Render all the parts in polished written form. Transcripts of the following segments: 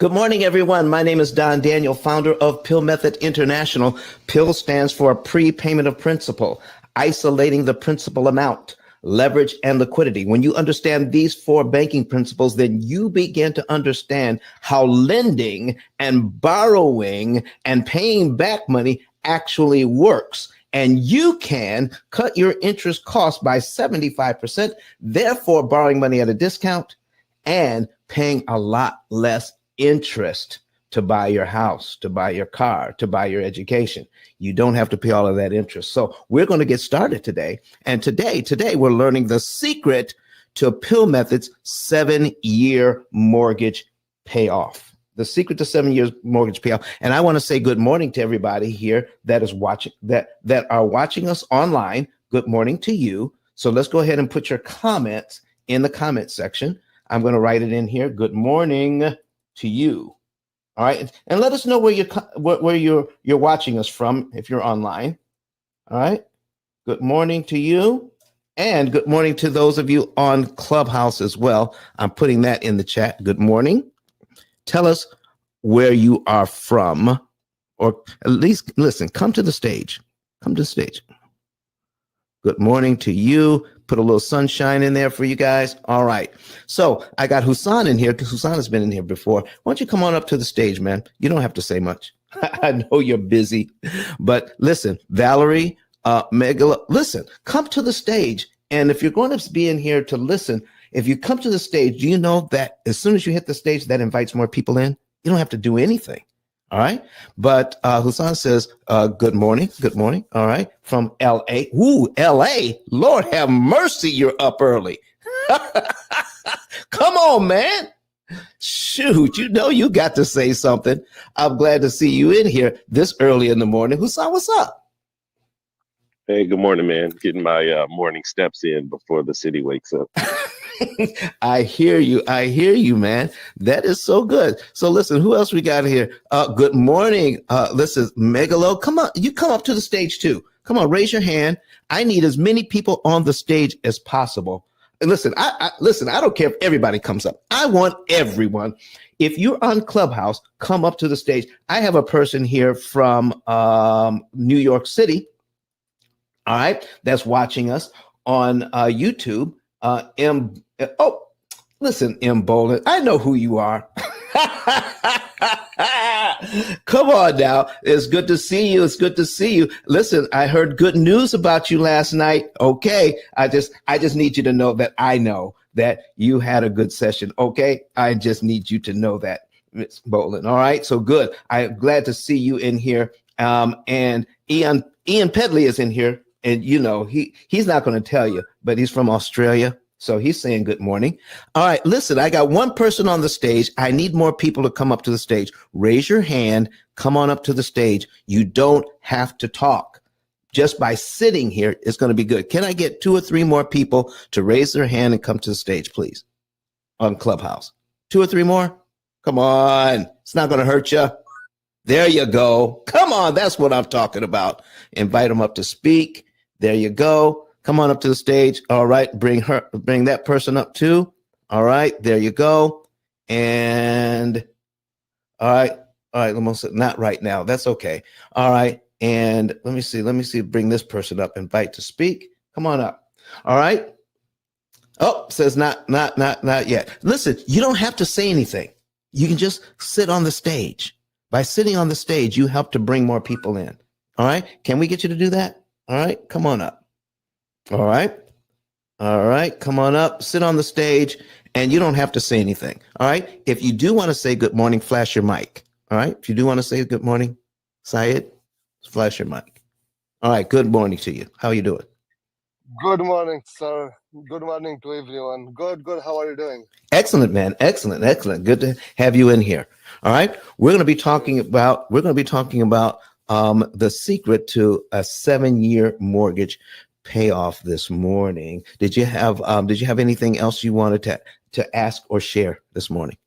Good morning, everyone. My name is Don Daniel, founder of P.I.L.L Method International. P.I.L.L stands for prepayment of principal, isolating the principal amount, leverage, and liquidity. When you understand these four banking principles, then you begin to understand how lending and borrowing and paying back money actually works. And you can cut your interest cost by 75%, therefore borrowing money at a discount and paying a lot less interest to buy your house, to buy your car, to buy your education. You don't have to pay all of that interest. So we're going to get started today. And today we're learning the secret to P.I.L.L Method's 7-year mortgage payoff. The secret to 7 years mortgage payoff. And I want to say good morning to everybody here that is watching, that are watching us online. Good morning to you. So let's go ahead and put your comments in the comment section. I'm going to write it in here. Good morning to you. All right. And let us know where you're watching us from if you're online. All right. Good morning to you. And good morning to those of you on Clubhouse as well. I'm putting that in the chat. Good morning. Tell us where you are from, or at least listen, come to the stage. Come to the stage. Good morning to you. Put a little sunshine in there for you guys. All right. So I got Husan in here because Husan has been in here before. Why don't you come on up to the stage, man? You don't have to say much. I know you're busy, but listen, Valerie, Megala, listen, come to the stage. And if you're going to be in here to listen, if you come to the stage, do you know that as soon as you hit the stage, that invites more people in? You don't have to do anything. All right. But Husan says, good morning. Good morning. All right. From L.A. Ooh, L.A. Lord have mercy. You're up early. Come on, man. Shoot, you know you got to say something. I'm glad to see you in here this early in the morning. Husan, what's up? Hey, good morning, man. Getting my morning steps in before the city wakes up. I hear you. I hear you, man. That is so good. So listen, who else we got here? Good morning. This is Megalo. Come on. You come up to the stage too. Come on, raise your hand. I need as many people on the stage as possible. And listen, I don't care if everybody comes up. I want everyone. If you're on Clubhouse, come up to the stage. I have a person here from New York City. All right. That's watching us on YouTube. Listen, M. Bolin, I know who you are. Come on now. It's good to see you. It's good to see you. Listen, I heard good news about you last night. Okay. I just need you to know that I know that you had a good session. Okay. I just need you to know that, Ms. Bolin. All right. So good. I'm glad to see you in here. And Ian Pedley is in here. And, you know, he's not going to tell you, but he's from Australia. So he's saying good morning. All right. Listen, I got one person on the stage. I need more people to come up to the stage. Raise your hand. Come on up to the stage. You don't have to talk. Just by sitting here, it's going to be good. Can I get 2 or 3 more people to raise their hand and come to the stage, please? On Clubhouse. 2 or 3 more? Come on. It's not going to hurt you. There you go. Come on. That's what I'm talking about. Invite them up to speak. There you go. Come on up to the stage. All right. Bring that person up too. All right. There you go. And all right. Almost not right now. That's okay. All right. And let me see. Bring this person up. Invite to speak. Come on up. All right. Oh, says not yet. Listen, you don't have to say anything. You can just sit on the stage. By sitting on the stage, you help to bring more people in. All right. Can we get you to do that? All right. Come on up. All right. All right. Come on up. Sit on the stage and you don't have to say anything. All right. If you do want to say good morning, flash your mic. All right. If you do want to say good morning, Syed, flash your mic. All right. Good morning to you. How are you doing? Good morning, sir. Good morning to everyone. Good. How are you doing? Excellent, man. Excellent. Good to have you in here. All right. We're going to be talking about the secret to a 7-year mortgage payoff this morning. Did you have anything else you wanted to ask or share this morning?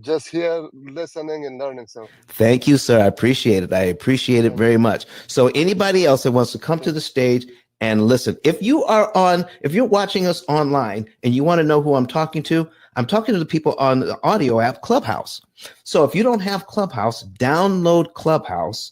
Just here listening and learning, sir. Thank you, sir. I appreciate it. I appreciate it very much. So anybody else that wants to come to the stage and listen, if you're watching us online and you want to know who I'm talking to, I'm talking to the people on the audio app Clubhouse. So if you don't have Clubhouse, download Clubhouse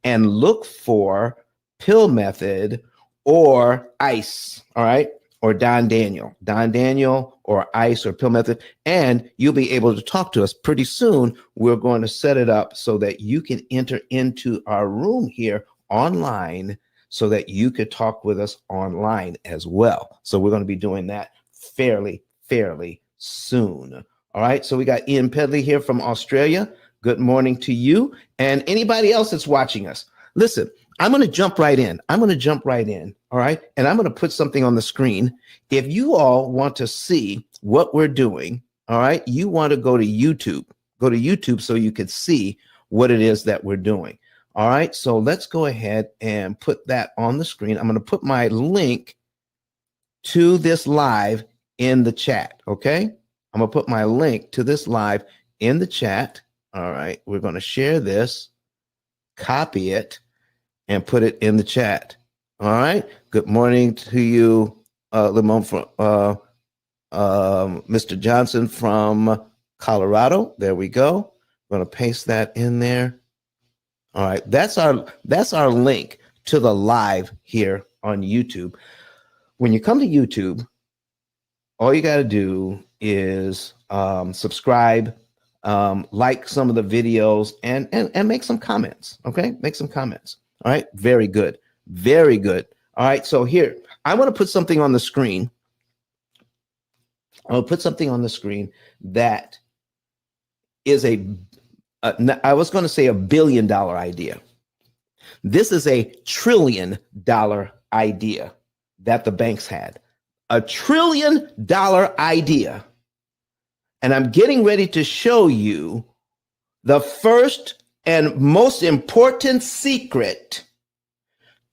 and look for Pill Method or ICE, all right? Or Don Daniel or ICE or Pill Method, and you'll be able to talk to us. Pretty soon, we're going to set it up so that you can enter into our room here online so that you could talk with us online as well. So we're going to be doing that fairly soon. All right, so we got Ian Pedley here from Australia. Good morning to you and anybody else that's watching us. Listen, I'm going to jump right in. All right. And I'm going to put something on the screen. If you all want to see what we're doing, all right, you want to go to YouTube. Go to YouTube so you can see what it is that we're doing. All right. So let's go ahead and put that on the screen. I'm going to put my link to this live in the chat. Okay. I'm going to put my link to this live in the chat. All right. We're going to share this, copy it, and put it in the chat. All right. Good morning to you, Limon, from Mr. Johnson from Colorado. There we go. I'm going to paste that in there. All right. That's our link to the live here on YouTube. When you come to YouTube, all you got to do is subscribe, like some of the videos, and make some comments. Okay. Make some comments. All right. Very good. Very good. All right. So here, I want to put something on the screen. I'll put something on the screen that is I was going to say $1 billion idea. This is a $1 trillion idea that the banks had. $1 trillion idea. And I'm getting ready to show you the first and most important secret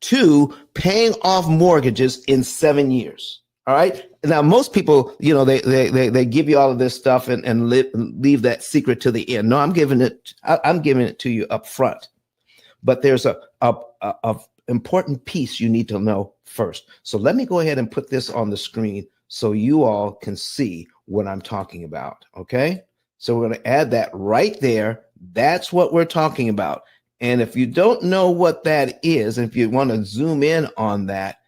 to paying off mortgages in 7 years. All right. Now, most people, they give you all of this stuff and leave that secret to the end. No, I'm giving it to you up front. But there's a important piece you need to know first. So let me go ahead and put this on the screen so you all can see what I'm talking about. Okay. So we're going to add that right there. That's what we're talking about. And if you don't know what that is, and if you want to zoom in on that,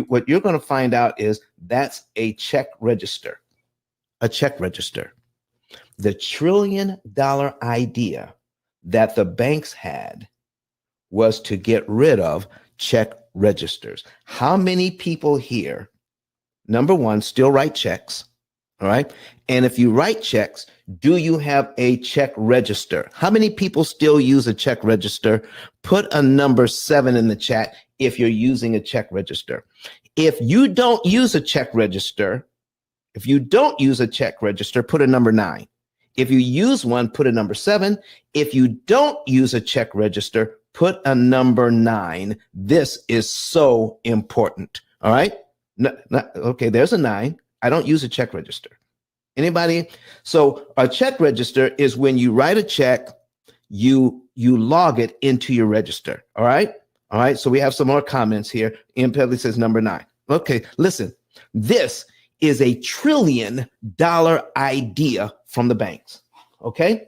what you're going to find out is that's a check register. A check register. The $1 trillion idea that the banks had was to get rid of check registers. How many people here, number one, still write checks? All right. And if you write checks, do you have a check register? How many people still use a check register? Put a number 7 in the chat if you're using a check register. If you don't use a check register, put a number 9. If you use one, put a number 7. If you don't use a check register, put a number 9. This is so important. All right. Okay, there's a 9. I don't use a check register. Anybody? So a check register is when you write a check, you log it into your register. All right. All right. So we have some more comments here. Ian Pedley says number 9. Okay. Listen, this is $1 trillion idea from the banks. Okay.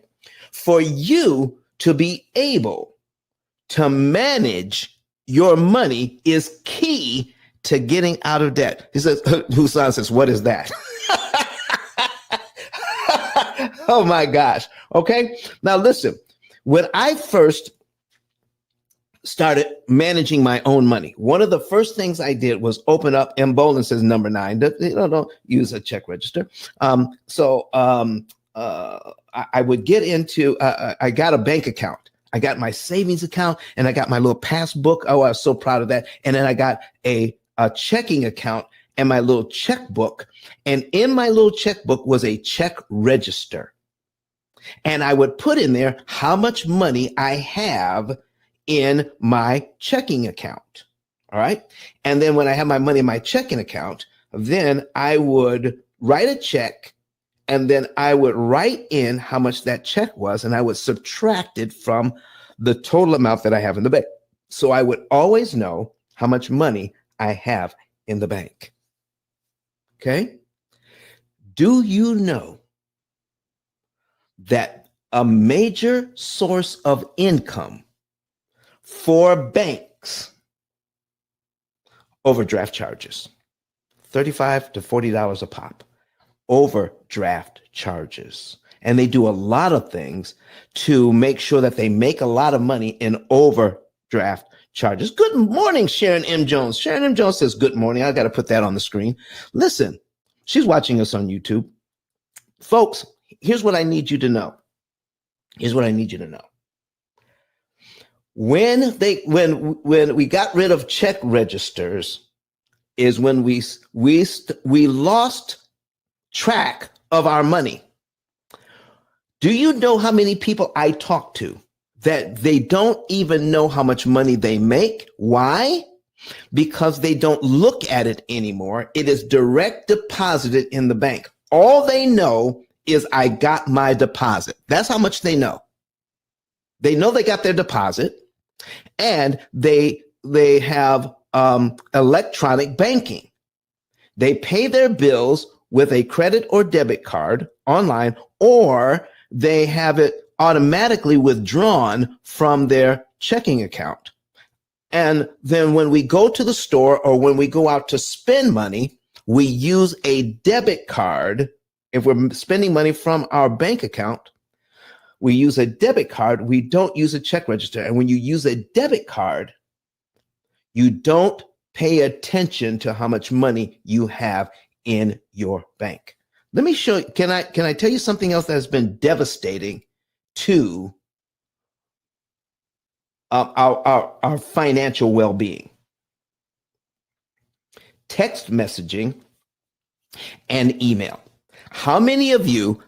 For you to be able to manage your money is key to getting out of debt. He says, Husan says, what is that? Oh my gosh. Okay. Now listen, when I first started managing my own money, one of the first things I did was open up, and Bolin says number 9. Don't use a check register. I would get into, I got a bank account. I got my savings account and I got my little passbook. Oh, I was so proud of that. And then I got a checking account and my little checkbook. And in my little checkbook was a check register. And I would put in there how much money I have in my checking account. All right. And then when I have my money in my checking account, then I would write a check. And then I would write in how much that check was, and I would subtract it from the total amount that I have in the bank. So I would always know how much money I have in the bank. Okay. Do you know that a major source of income for banks, overdraft charges, $35 to $40 a pop, overdraft charges. And they do a lot of things to make sure that they make a lot of money in overdraft charges. Good morning, Sharon M. Jones. Sharon M. Jones says, good morning. I got to put that on the screen. Listen, she's watching us on YouTube. Folks, here's what I need you to know. Here's what I need you to know. When we got rid of check registers is when we lost track of our money. Do you know how many people I talk to that they don't even know how much money they make? Why? Because they don't look at it anymore. It is direct deposited in the bank. All they know is I got my deposit. That's how much they know. They know they got their deposit, and they have electronic banking. They pay their bills with a credit or debit card online, or they have it automatically withdrawn from their checking account. And then when we go to the store or when we go out to spend money, we use a debit card. If we're spending money from our bank account, we use a debit card. We don't use a check register. And when you use a debit card, you don't pay attention to how much money you have in your bank. Let me show you. Can I tell you something else that has been devastating to our financial well-being? Text messaging and email. How many of you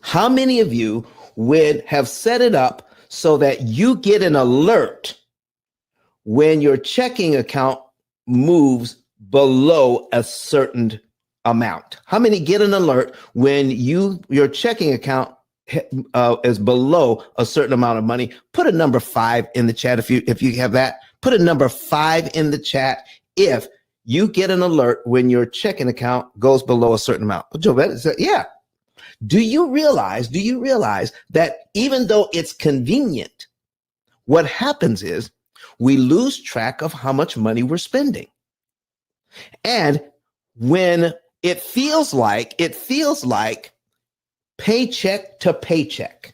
would have set it up so that you get an alert when your checking account moves below a certain amount? How many get an alert when your checking account is below a certain amount of money? Put a number 5 in the chat if you have that. Put a number 5 in the chat if you get an alert when your checking account goes below a certain amount. Well, Joe, yeah. Do you realize that even though it's convenient, what happens is we lose track of how much money we're spending. And when it feels like paycheck to paycheck,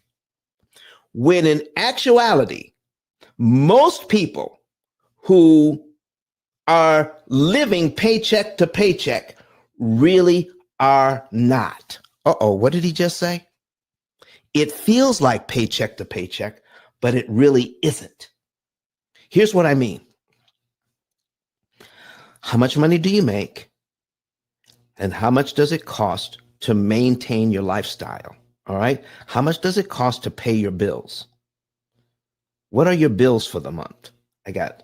when in actuality, most people who are living paycheck to paycheck really are not. What did he just say? It feels like paycheck to paycheck, but it really isn't. Here's what I mean. How much money do you make? And how much does it cost to maintain your lifestyle? All right. How much does it cost to pay your bills? What are your bills for the month? I got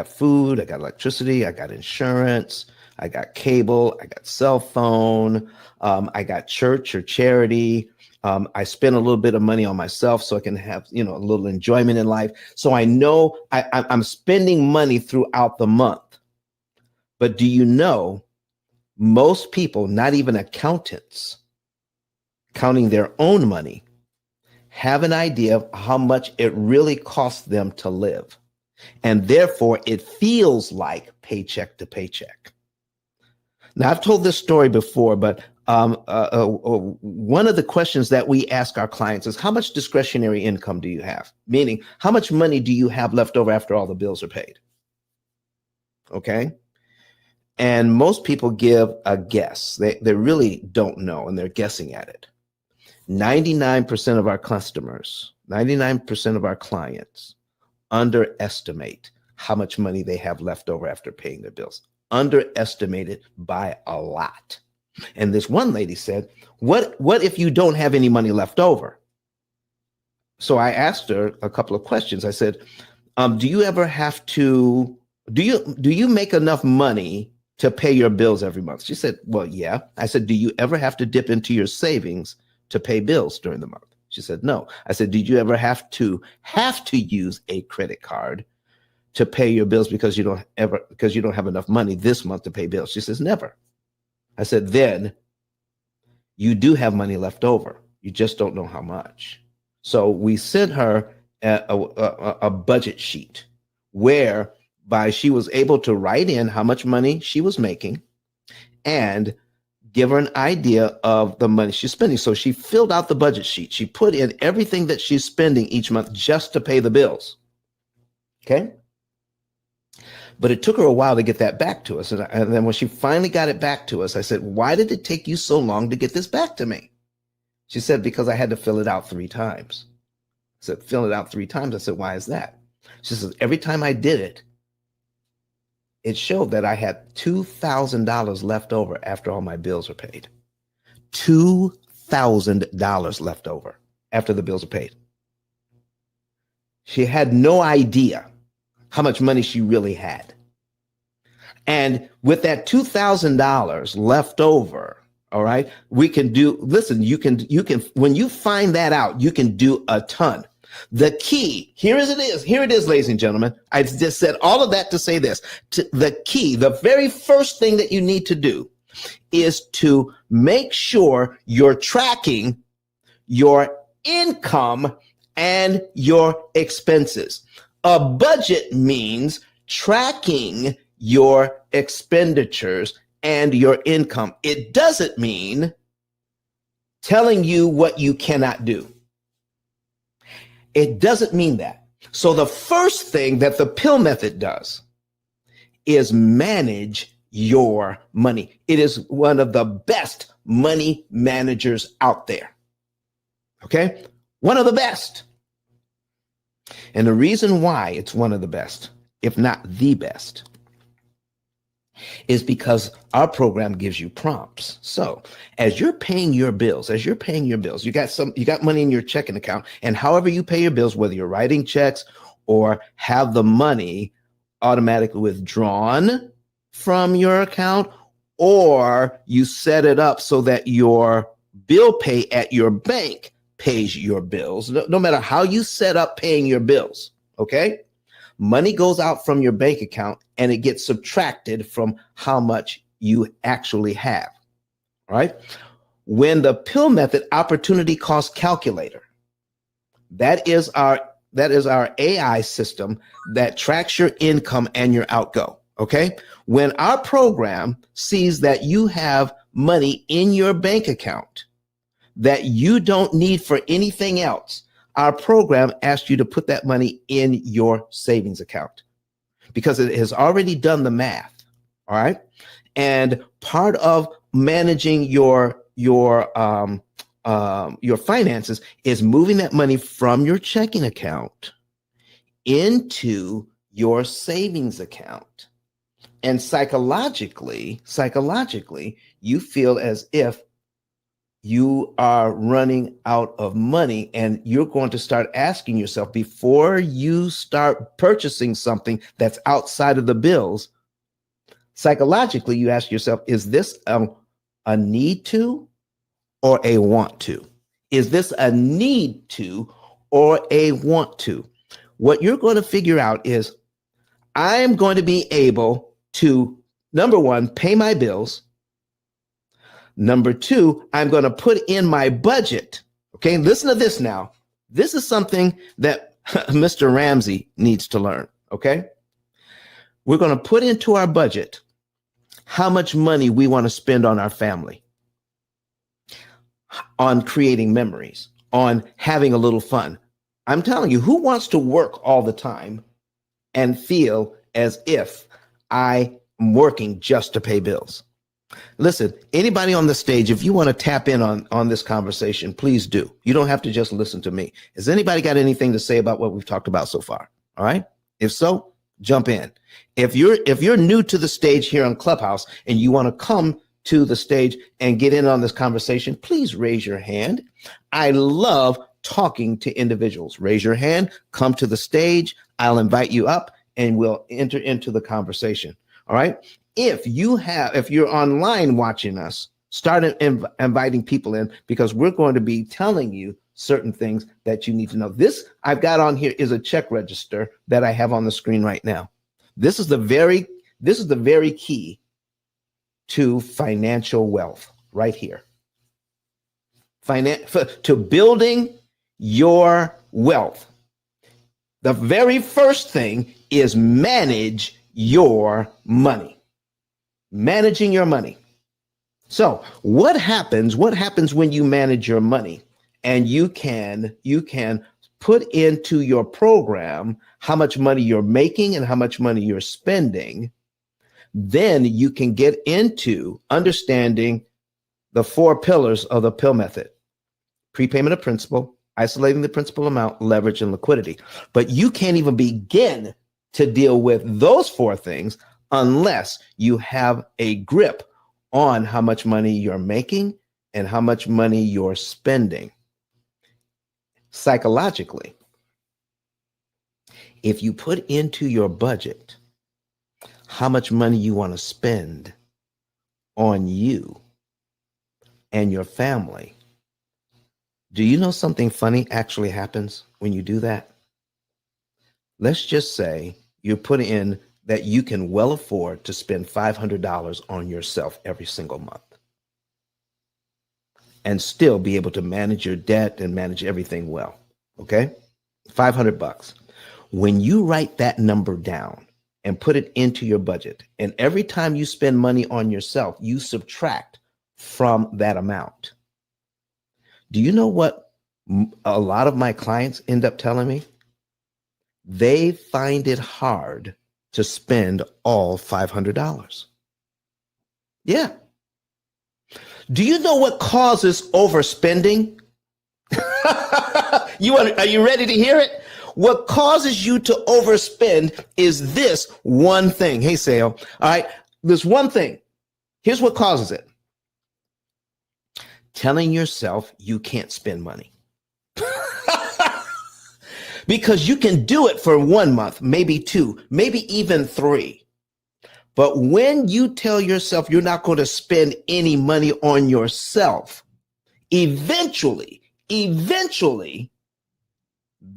food, I got electricity, I got insurance, I got cable, I got cell phone, I got church or charity. I spend a little bit of money on myself so I can have, a little enjoyment in life. So I know I'm spending money throughout the month. But do you know most people, not even accountants, counting their own money, have an idea of how much it really costs them to live. And therefore, it feels like paycheck to paycheck. Now, I've told this story before, but one of the questions that we ask our clients is, how much discretionary income do you have? Meaning, how much money do you have left over after all the bills are paid? Okay. And most people give a guess. They really don't know, and they're guessing at it. 99% of our customers, 99% of our clients underestimate how much money they have left over after paying their bills. Underestimated by a lot. And this one lady said, what if you don't have any money left over? So I asked her a couple of questions. I said, do you make enough money to pay your bills every month? She said, well, yeah. I said, do you ever have to dip into your savings to pay bills during the month? She said, no. I said, did you ever have to use a credit card to pay your bills because you don't have enough money this month to pay bills? She says, never. I said, then you do have money left over. You just don't know how much. So we sent her a budget sheet whereby she was able to write in how much money she was making and give her an idea of the money she's spending. So she filled out the budget sheet. She put in everything that she's spending each month just to pay the bills. Okay. But it took her a while to get that back to us. And then when she finally got it back to us, I said, why did it take you so long to get this back to me? She said, because I had to fill it out 3 times. I said, fill it out 3 times. I said, why is that? She says, every time I did it, it showed that I had $2,000 left over after all my bills are paid. $2,000 left over after the bills are paid. She had no idea how much money she really had. And with that $2,000 left over, all right, we can do, listen, you can, when you find that out, you can do a ton. The key, here it is, ladies and gentlemen. I just said all of that to say this. The key, the very first thing that you need to do is to make sure you're tracking your income and your expenses. A budget means tracking your expenditures and your income. It doesn't mean telling you what you cannot do. It doesn't mean that. So the first thing that the P.I.L.L method does is manage your money. It is one of the best money managers out there. Okay? One of the best. And the reason why it's one of the best, if not the best, is because our program gives you prompts. So as you're paying your bills, you got money in your checking account, and however you pay your bills, whether you're writing checks or have the money automatically withdrawn from your account, or you set it up so that your bill pay at your bank pays your bills, no matter how you set up paying your bills, okay? Money goes out from your bank account and it gets subtracted from how much you actually have, all right? When the P.I.L.L method opportunity cost calculator, that is our AI system that tracks your income and your outgo, okay? When our program sees that you have money in your bank account that you don't need for anything else, our program asks you to put that money in your savings account because it has already done the math. All right. And part of managing your finances is moving that money from your checking account into your savings account. And psychologically, you feel as if you are running out of money, and you're going to start asking yourself before you start purchasing something that's outside of the bills. Psychologically, you ask yourself, is this a need to or a want to? Is this a need to or a want to? What you're going to figure out is I'm going to be able to, number one, pay my bills. Number two, I'm going to put in my budget. Okay, listen to this now. This is something that Mr. Ramsey needs to learn. Okay, we're going to put into our budget how much money we want to spend on our family, on creating memories, on having a little fun. I'm telling you, who wants to work all the time and feel as if I am working just to pay bills? Listen, anybody on the stage, if you want to tap in on this conversation, please do. You don't have to just listen to me. Has anybody got anything to say about what we've talked about so far? All right. If so, jump in. If you're new to the stage here on Clubhouse and you want to come to the stage and get in on this conversation, please raise your hand. I love talking to individuals. Raise your hand, come to the stage. I'll invite you up and we'll enter into the conversation. All right. If you're online watching us, start inviting people in, because we're going to be telling you certain things that you need to know. This I've got on here is a check register that I have on the screen right now. This is the very key to financial wealth right here. to building your wealth, the very first thing is manage your money. Managing your money. So what happens when you manage your money and you can put into your program how much money you're making and how much money you're spending? Then you can get into understanding the 4 pillars of the P.I.L.L method: prepayment of principal, isolating the principal amount, leverage, and liquidity. But you can't even begin to deal with those 4 things unless you have a grip on how much money you're making and how much money you're spending. Psychologically, if you put into your budget how much money you want to spend on you and your family, do you know something funny actually happens when you do that? Let's just say you put in that you can well afford to spend $500 on yourself every single month and still be able to manage your debt and manage everything well. Okay? $500. When you write that number down and put it into your budget, and every time you spend money on yourself, you subtract from that amount. Do you know what a lot of my clients end up telling me? They find it hard to spend all $500. Yeah. Do you know what causes overspending? Are you ready to hear it? What causes you to overspend is this one thing. Hey, Sale. All right. This one thing. Here's what causes it. Telling yourself you can't spend money. Because you can do it for 1 month, maybe 2, maybe even 3. But when you tell yourself you're not going to spend any money on yourself, eventually,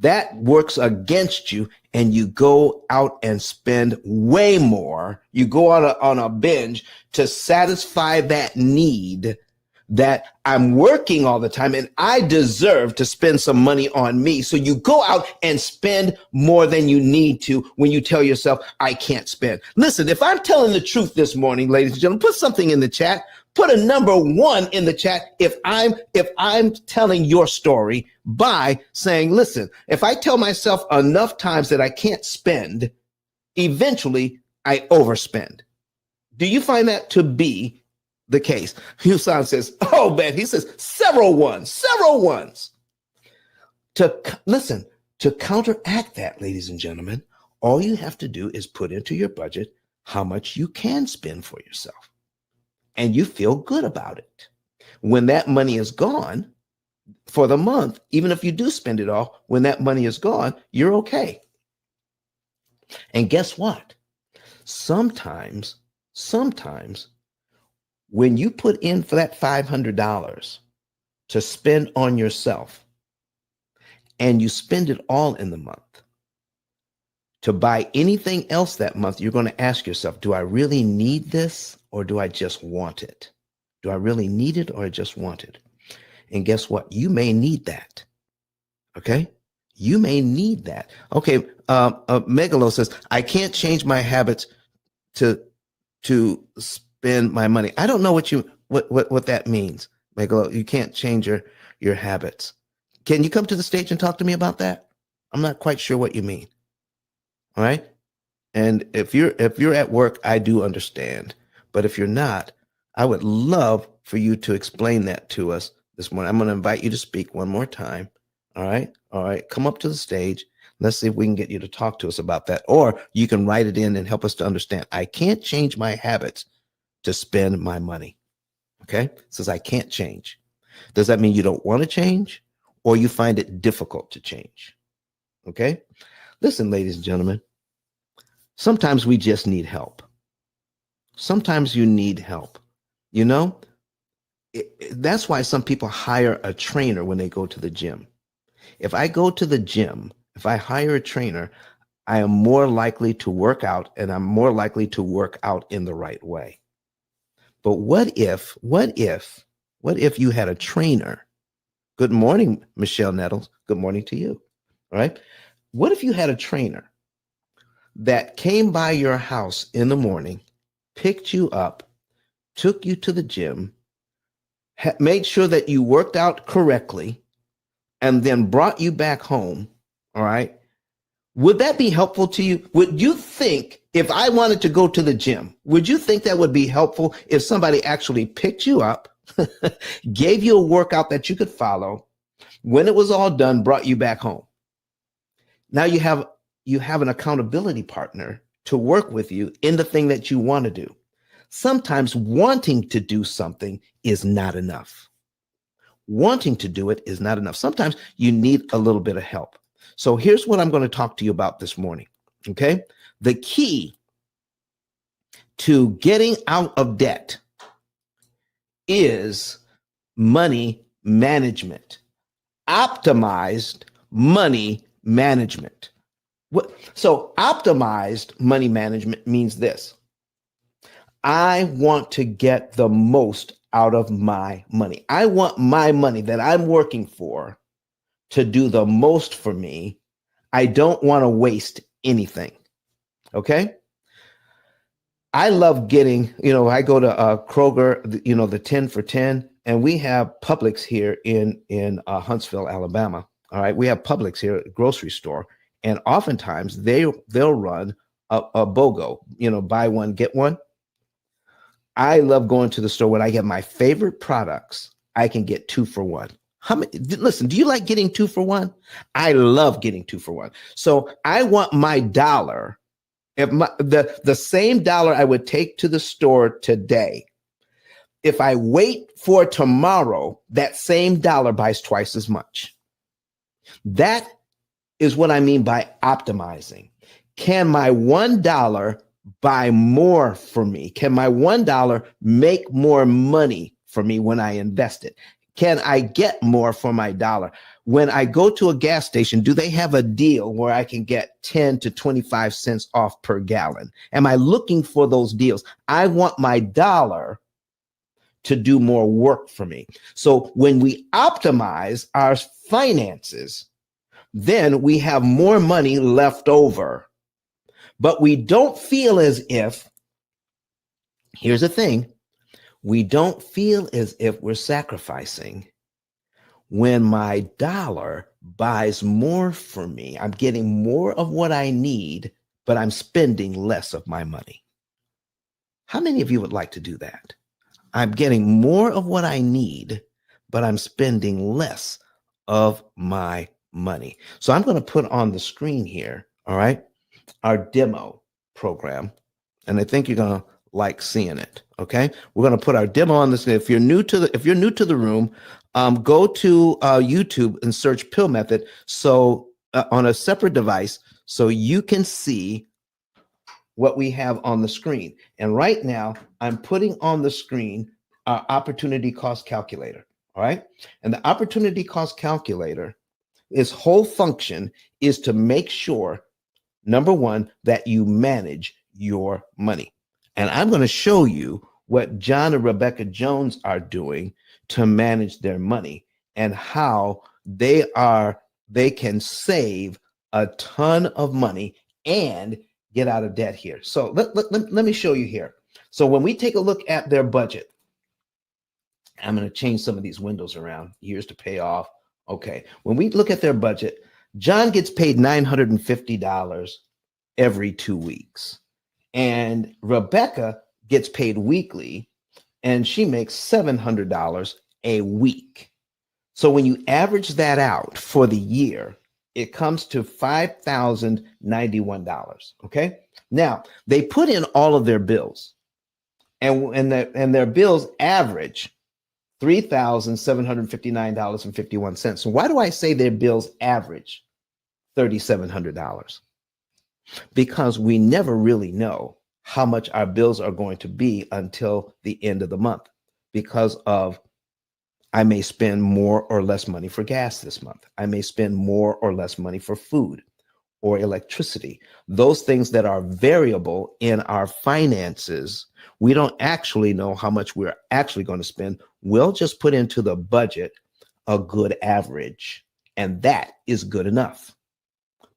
that works against you and you go out and spend way more. You go on a binge to satisfy that need that I'm working all the time and I deserve to spend some money on me. So you go out and spend more than you need to when you tell yourself, I can't spend. Listen, if I'm telling the truth this morning, ladies and gentlemen, put something in the chat. Put a number 1 in the chat if I'm telling your story by saying, listen, if I tell myself enough times that I can't spend, eventually I overspend. Do you find that to be the case? Husan says, oh man, he says several ones. To counteract that, ladies and gentlemen, all you have to do is put into your budget how much you can spend for yourself. And you feel good about it. When that money is gone for the month, even if you do spend it all, when that money is gone, you're okay. And guess what? Sometimes when you put in for that $500 to spend on yourself and you spend it all in the month, to buy anything else that month, you're going to ask yourself, do I really need this or do I just want it? Do I really need it or I just want it? And guess what? You may need that. Okay? You may need that. Okay. Megalo says, I can't change my habits to spend my money. I don't know what that means, Megalo. You can't change your habits. Can you come to the stage and talk to me about that? I'm not quite sure what you mean. All right. And if you're at work, I do understand. But if you're not, I would love for you to explain that to us this morning. I'm going to invite you to speak one more time. All right. All right. Come up to the stage. Let's see if we can get you to talk to us about that. Or you can write it in and help us to understand. I can't change my habits to spend my money. Okay. It says I can't change. Does that mean you don't want to change or you find it difficult to change? Okay. Listen, ladies and gentlemen, sometimes we just need help. Sometimes you need help. You know, that's why some people hire a trainer when they go to the gym. If I go to the gym, if I hire a trainer, I am more likely to work out and I'm more likely to work out in the right way. But what if you had a trainer Good morning, Michelle Nettles. Good morning to you. All right. What if you had a trainer that came by your house in the morning, picked you up, took you to the gym, made sure that you worked out correctly, and then brought you back home? All right. Would that be helpful to you? Would you think if I wanted to go to the gym, would you think that would be helpful if somebody actually picked you up, gave you a workout that you could follow, when it was all done, brought you back home? Now you have an accountability partner to work with you in the thing that you want to do. Sometimes wanting to do something is not enough. Wanting to do it is not enough. Sometimes you need a little bit of help. So here's what I'm going to talk to you about this morning. Okay. The key to getting out of debt is money management, optimized money management. So optimized money management means this. I want to get the most out of my money. I want my money that I'm working for to do the most for me. I don't want to waste anything. Okay. I love getting, I go to Kroger, the 10 for 10, and we have Publix here in Huntsville, Alabama. All right. We have Publix here at a grocery store. And oftentimes they'll run a BOGO, buy one, get one. I love going to the store when I get my favorite products. I can get 2 for 1. Listen, do you like getting 2 for 1? I love getting 2 for 1. So I want my dollar, if the same dollar I would take to the store today, if I wait for tomorrow, that same dollar buys twice as much. That is what I mean by optimizing. Can my $1 buy more for me? Can my $1 make more money for me when I invest it? Can I get more for my dollar? When I go to a gas station, do they have a deal where I can get 10 to 25 cents off per gallon? Am I looking for those deals? I want my dollar to do more work for me. So when we optimize our finances, then we have more money left over. But we don't feel as if, here's the thing, we don't feel as if we're sacrificing when my dollar buys more for me. I'm getting more of what I need, but I'm spending less of my money. How many of you would like to do that? I'm getting more of what I need, but I'm spending less of my money. So I'm going to put on the screen here, all right, our demo program. And I think you're going to like seeing it. Okay. We're going to put our demo on this. If you're new to the room, go to YouTube and search P.I.L.L method. So on a separate device, so you can see what we have on the screen. And right now I'm putting on the screen our opportunity cost calculator. All right. And the opportunity cost calculator, its whole function is to make sure, number one, that you manage your money. And I'm going to show you what John and Rebecca Jones are doing to manage their money and how they can save a ton of money and get out of debt here. So let me show you here. So when we take a look at their budget, I'm going to change some of these windows around, years to pay off. Okay. When we look at their budget, John gets paid $950 every 2 weeks. And Rebecca gets paid weekly, and she makes $700 a week. So when you average that out for the year, it comes to $5,091. Okay. Now they put in all of their bills, and their bills average $3,759.51. So why do I say their bills average $3,700? Because we never really know how much our bills are going to be until the end of the month, because of I may spend more or less money for gas this month. I may spend more or less money for food or electricity. Those things that are variable in our finances, we don't actually know how much we're actually going to spend. We'll just put into the budget a good average, and that is good enough.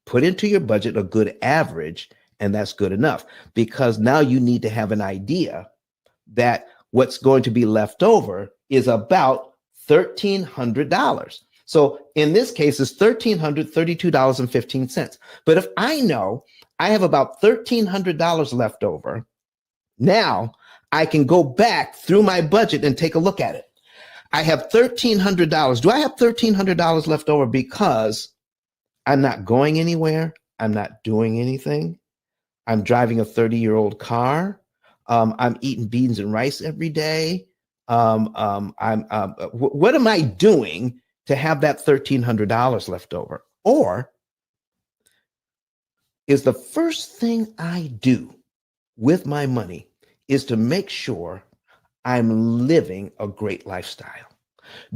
Put into your budget a good average, and that's good enough, because now you need to have an idea that what's going to be left over is about $1,300. So in this case, it's $1,332.15. But if I know I have about $1,300 left over, now I can go back through my budget and take a look at it. I have $1,300. Do I have $1,300 left over because I'm not going anywhere? I'm not doing anything. I'm driving a 30-year-old car. I'm eating beans and rice every day. What am I doing to have that $1,300 left over? Or is the first thing I do with my money is to make sure I'm living a great lifestyle?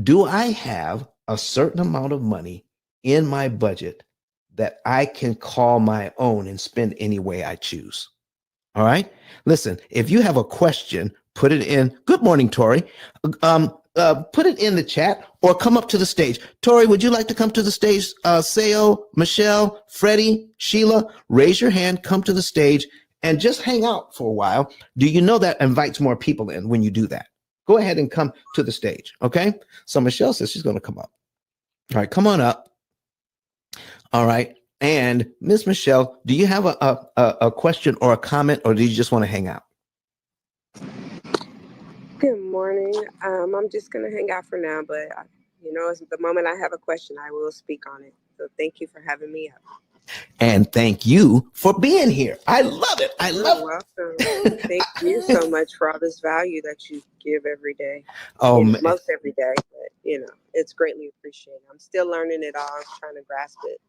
Do I have a certain amount of money in my budget that I can call my own and spend any way I choose? All right. Listen, if you have a question, put it in. Good morning, Tori. Put it in the chat or come up to the stage. Tori, would you like to come to the stage? Sayo, Michelle, Freddie, Sheila, raise your hand, come to the stage, and just hang out for a while. Do you know that invites more people in when you do that? Go ahead and come to the stage. Okay. So Michelle says she's going to come up. All right. Come on up. All right. And Miss Michelle, do you have a question or a comment, or do you just want to hang out? Good morning. I'm just going to hang out for now, but the moment I have a question, I will speak on it. So thank you for having me up. And thank you for being here. I love it. I love it. Welcome. Thank you so much for all this value that you give every day. Oh, most every day, but it's greatly appreciated. I'm still learning it all. I'm trying to grasp it,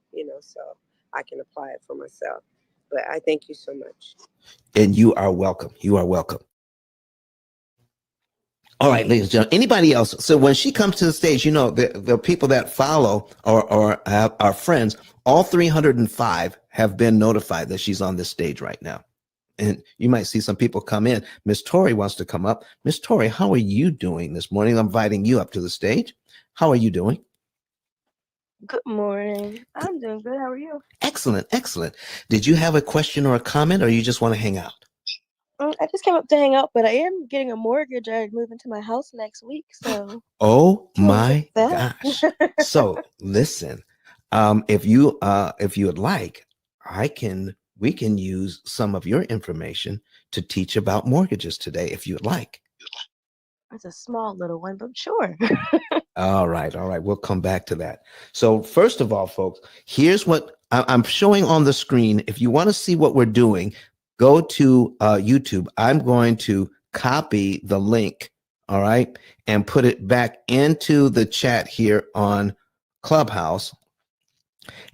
so I can apply it for myself. But I thank you so much. And you are welcome. You are welcome. All right, ladies and gentlemen, anybody else? So when she comes to the stage, the people that follow or have our friends, all 305 have been notified that she's on this stage right now. And you might see some people come in. Miss Tori wants to come up. Miss Tori, how are you doing this morning? I'm inviting you up to the stage. How are you doing? Good morning. I'm doing good. How are you? Excellent, excellent. Did you have a question or a comment, or you just want to hang out? I just came up to hang out, but I am getting a mortgage. I move into my house next week, so. Oh my gosh! So listen, if you would like, we can use some of your information to teach about mortgages today, if you'd like. It's a small little one, but sure. All right. We'll come back to that. So first of all, folks, here's what I'm showing on the screen. If you want to see what we're doing, go to YouTube. I'm going to copy the link, all right, and put it back into the chat here on Clubhouse.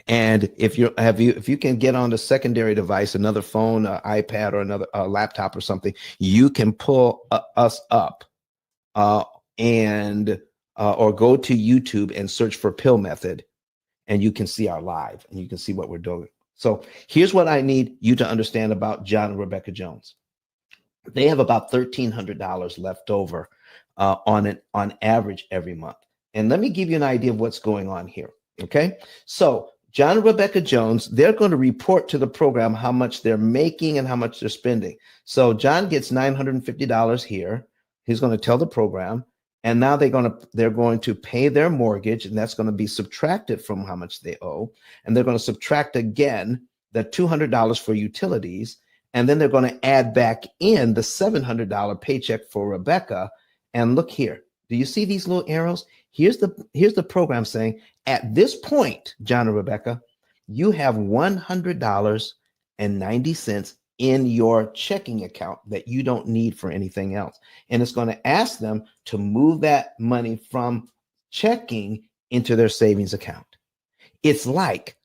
And if you can get on the secondary device, another phone, iPad, or another laptop or something, you can pull us up and or go to YouTube and search for P.I.L.L Method, and you can see our live and you can see what we're doing. So here's what I need you to understand about John and Rebecca Jones. They have about $1,300 left over on average every month. And let me give you an idea of what's going on here. Okay. So John and Rebecca Jones, they're going to report to the program how much they're making and how much they're spending. So John gets $950 here. He's going to tell the program, and now they're going to pay their mortgage, and that's going to be subtracted from how much they owe. And they're going to subtract again the $200 for utilities, and then they're going to add back in the $700 paycheck for Rebecca. And look here. Do you see these little arrows? Here's the program saying, at this point, John and Rebecca, you have $100.90 in your checking account that you don't need for anything else. And it's going to ask them to move that money from checking into their savings account. It's like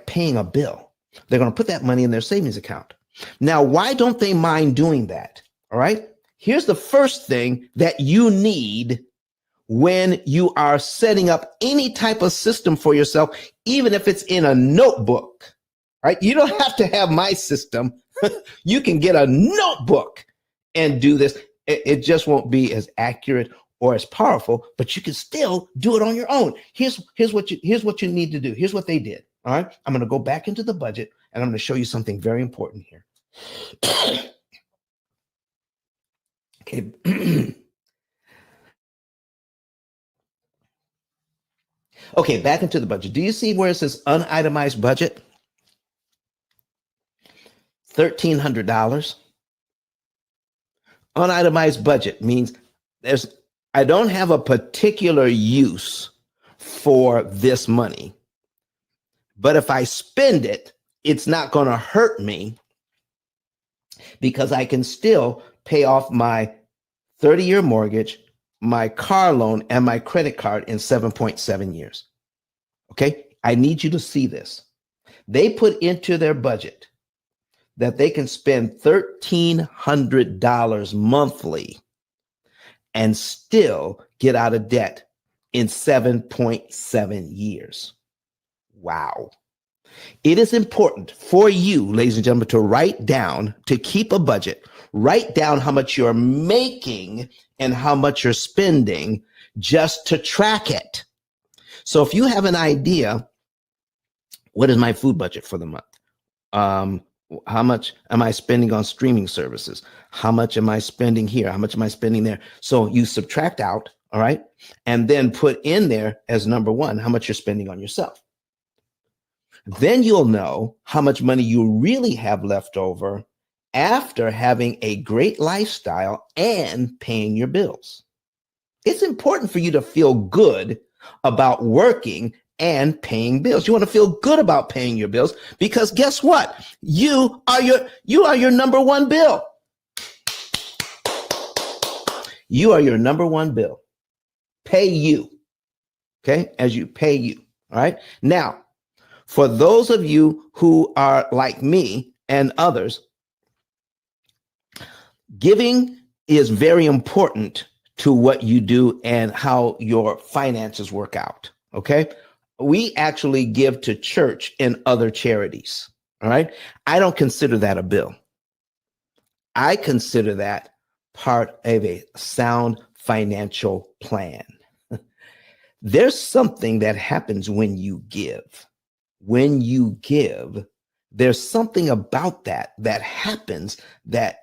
paying a bill. They're going to put that money in their savings account. Now, why don't they mind doing that? All right. Here's the first thing that you need when you are setting up any type of system for yourself, even if it's in a notebook, right? You don't have to have my system. You can get a notebook and do this. It just won't be as accurate or as powerful, but you can still do it on your own. Here's what you need to do. Here's what they did. All right. I'm going to go back into the budget and I'm going to show you something very important here. Okay. Okay, back into the budget. Do you see where it says unitemized budget? $1,300. Unitemized budget means I don't have a particular use for this money, but if I spend it, it's not going to hurt me because I can still pay off my 30-year mortgage, my car loan, and my credit card in 7.7 years. Okay, I need you to see this. They put into their budget that they can spend $1,300 monthly and still get out of debt in 7.7 years. Wow. It is important for you, ladies and gentlemen, to write down, to keep a budget, write down how much you're making and how much you're spending just to track it. So if you have an idea, what is my food budget for the month? How much am I spending on streaming services? How much am I spending here? How much am I spending there? So you subtract out, all right, and then put in there as number one, how much you're spending on yourself. Then you'll know how much money you really have left over after having a great lifestyle and paying your bills. It's important for you to feel good about working and paying bills. You want to feel good about paying your bills because guess what? You are your number one bill. You are your number one bill. Pay you. Okay? As you pay you. All right? Now, for those of you who are like me and others, giving is very important to what you do and how your finances work out. Okay? We actually give to church and other charities. All right. I don't consider that a bill. I consider that part of a sound financial plan. There's something that happens when you give. When you give, there's something about that happens that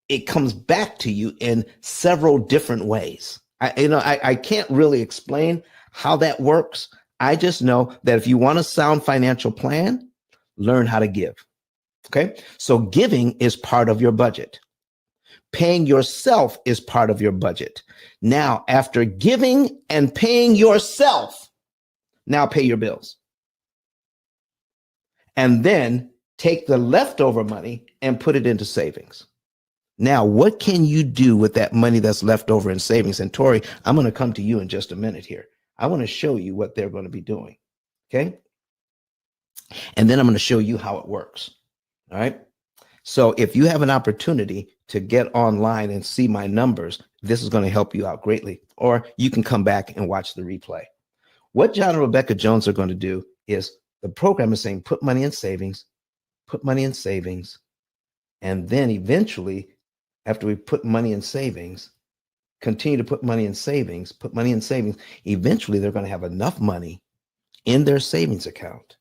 it comes back to you in several different ways. I can't really explain how that works. I just know that if you want a sound financial plan, learn how to give. Okay. So giving is part of your budget. Paying yourself is part of your budget. Now, after giving and paying yourself, now pay your bills. And then take the leftover money and put it into savings. Now, what can you do with that money that's left over in savings? And Tori, I'm going to come to you in just a minute here. I want to show you what they're going to be doing. Okay. And then I'm going to show you how it works. All right. So if you have an opportunity to get online and see my numbers, this is going to help you out greatly. Or you can come back and watch the replay. What John and Rebecca Jones are going to do is the program is saying, put money in savings, put money in savings. And then eventually, after we put money in savings, continue to put money in savings, put money in savings. Eventually, they're going to have enough money in their savings account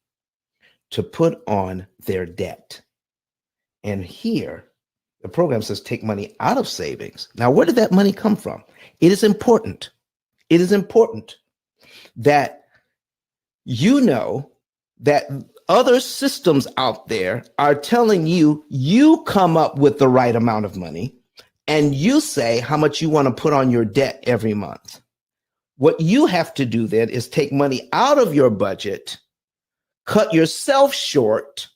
to put on their debt. And here, the program says take money out of savings. Now, where did that money come from? It is important. It is important that you know that other systems out there are telling you, you come up with the right amount of money and you say how much you want to put on your debt every month. What you have to do then is take money out of your budget, cut yourself short,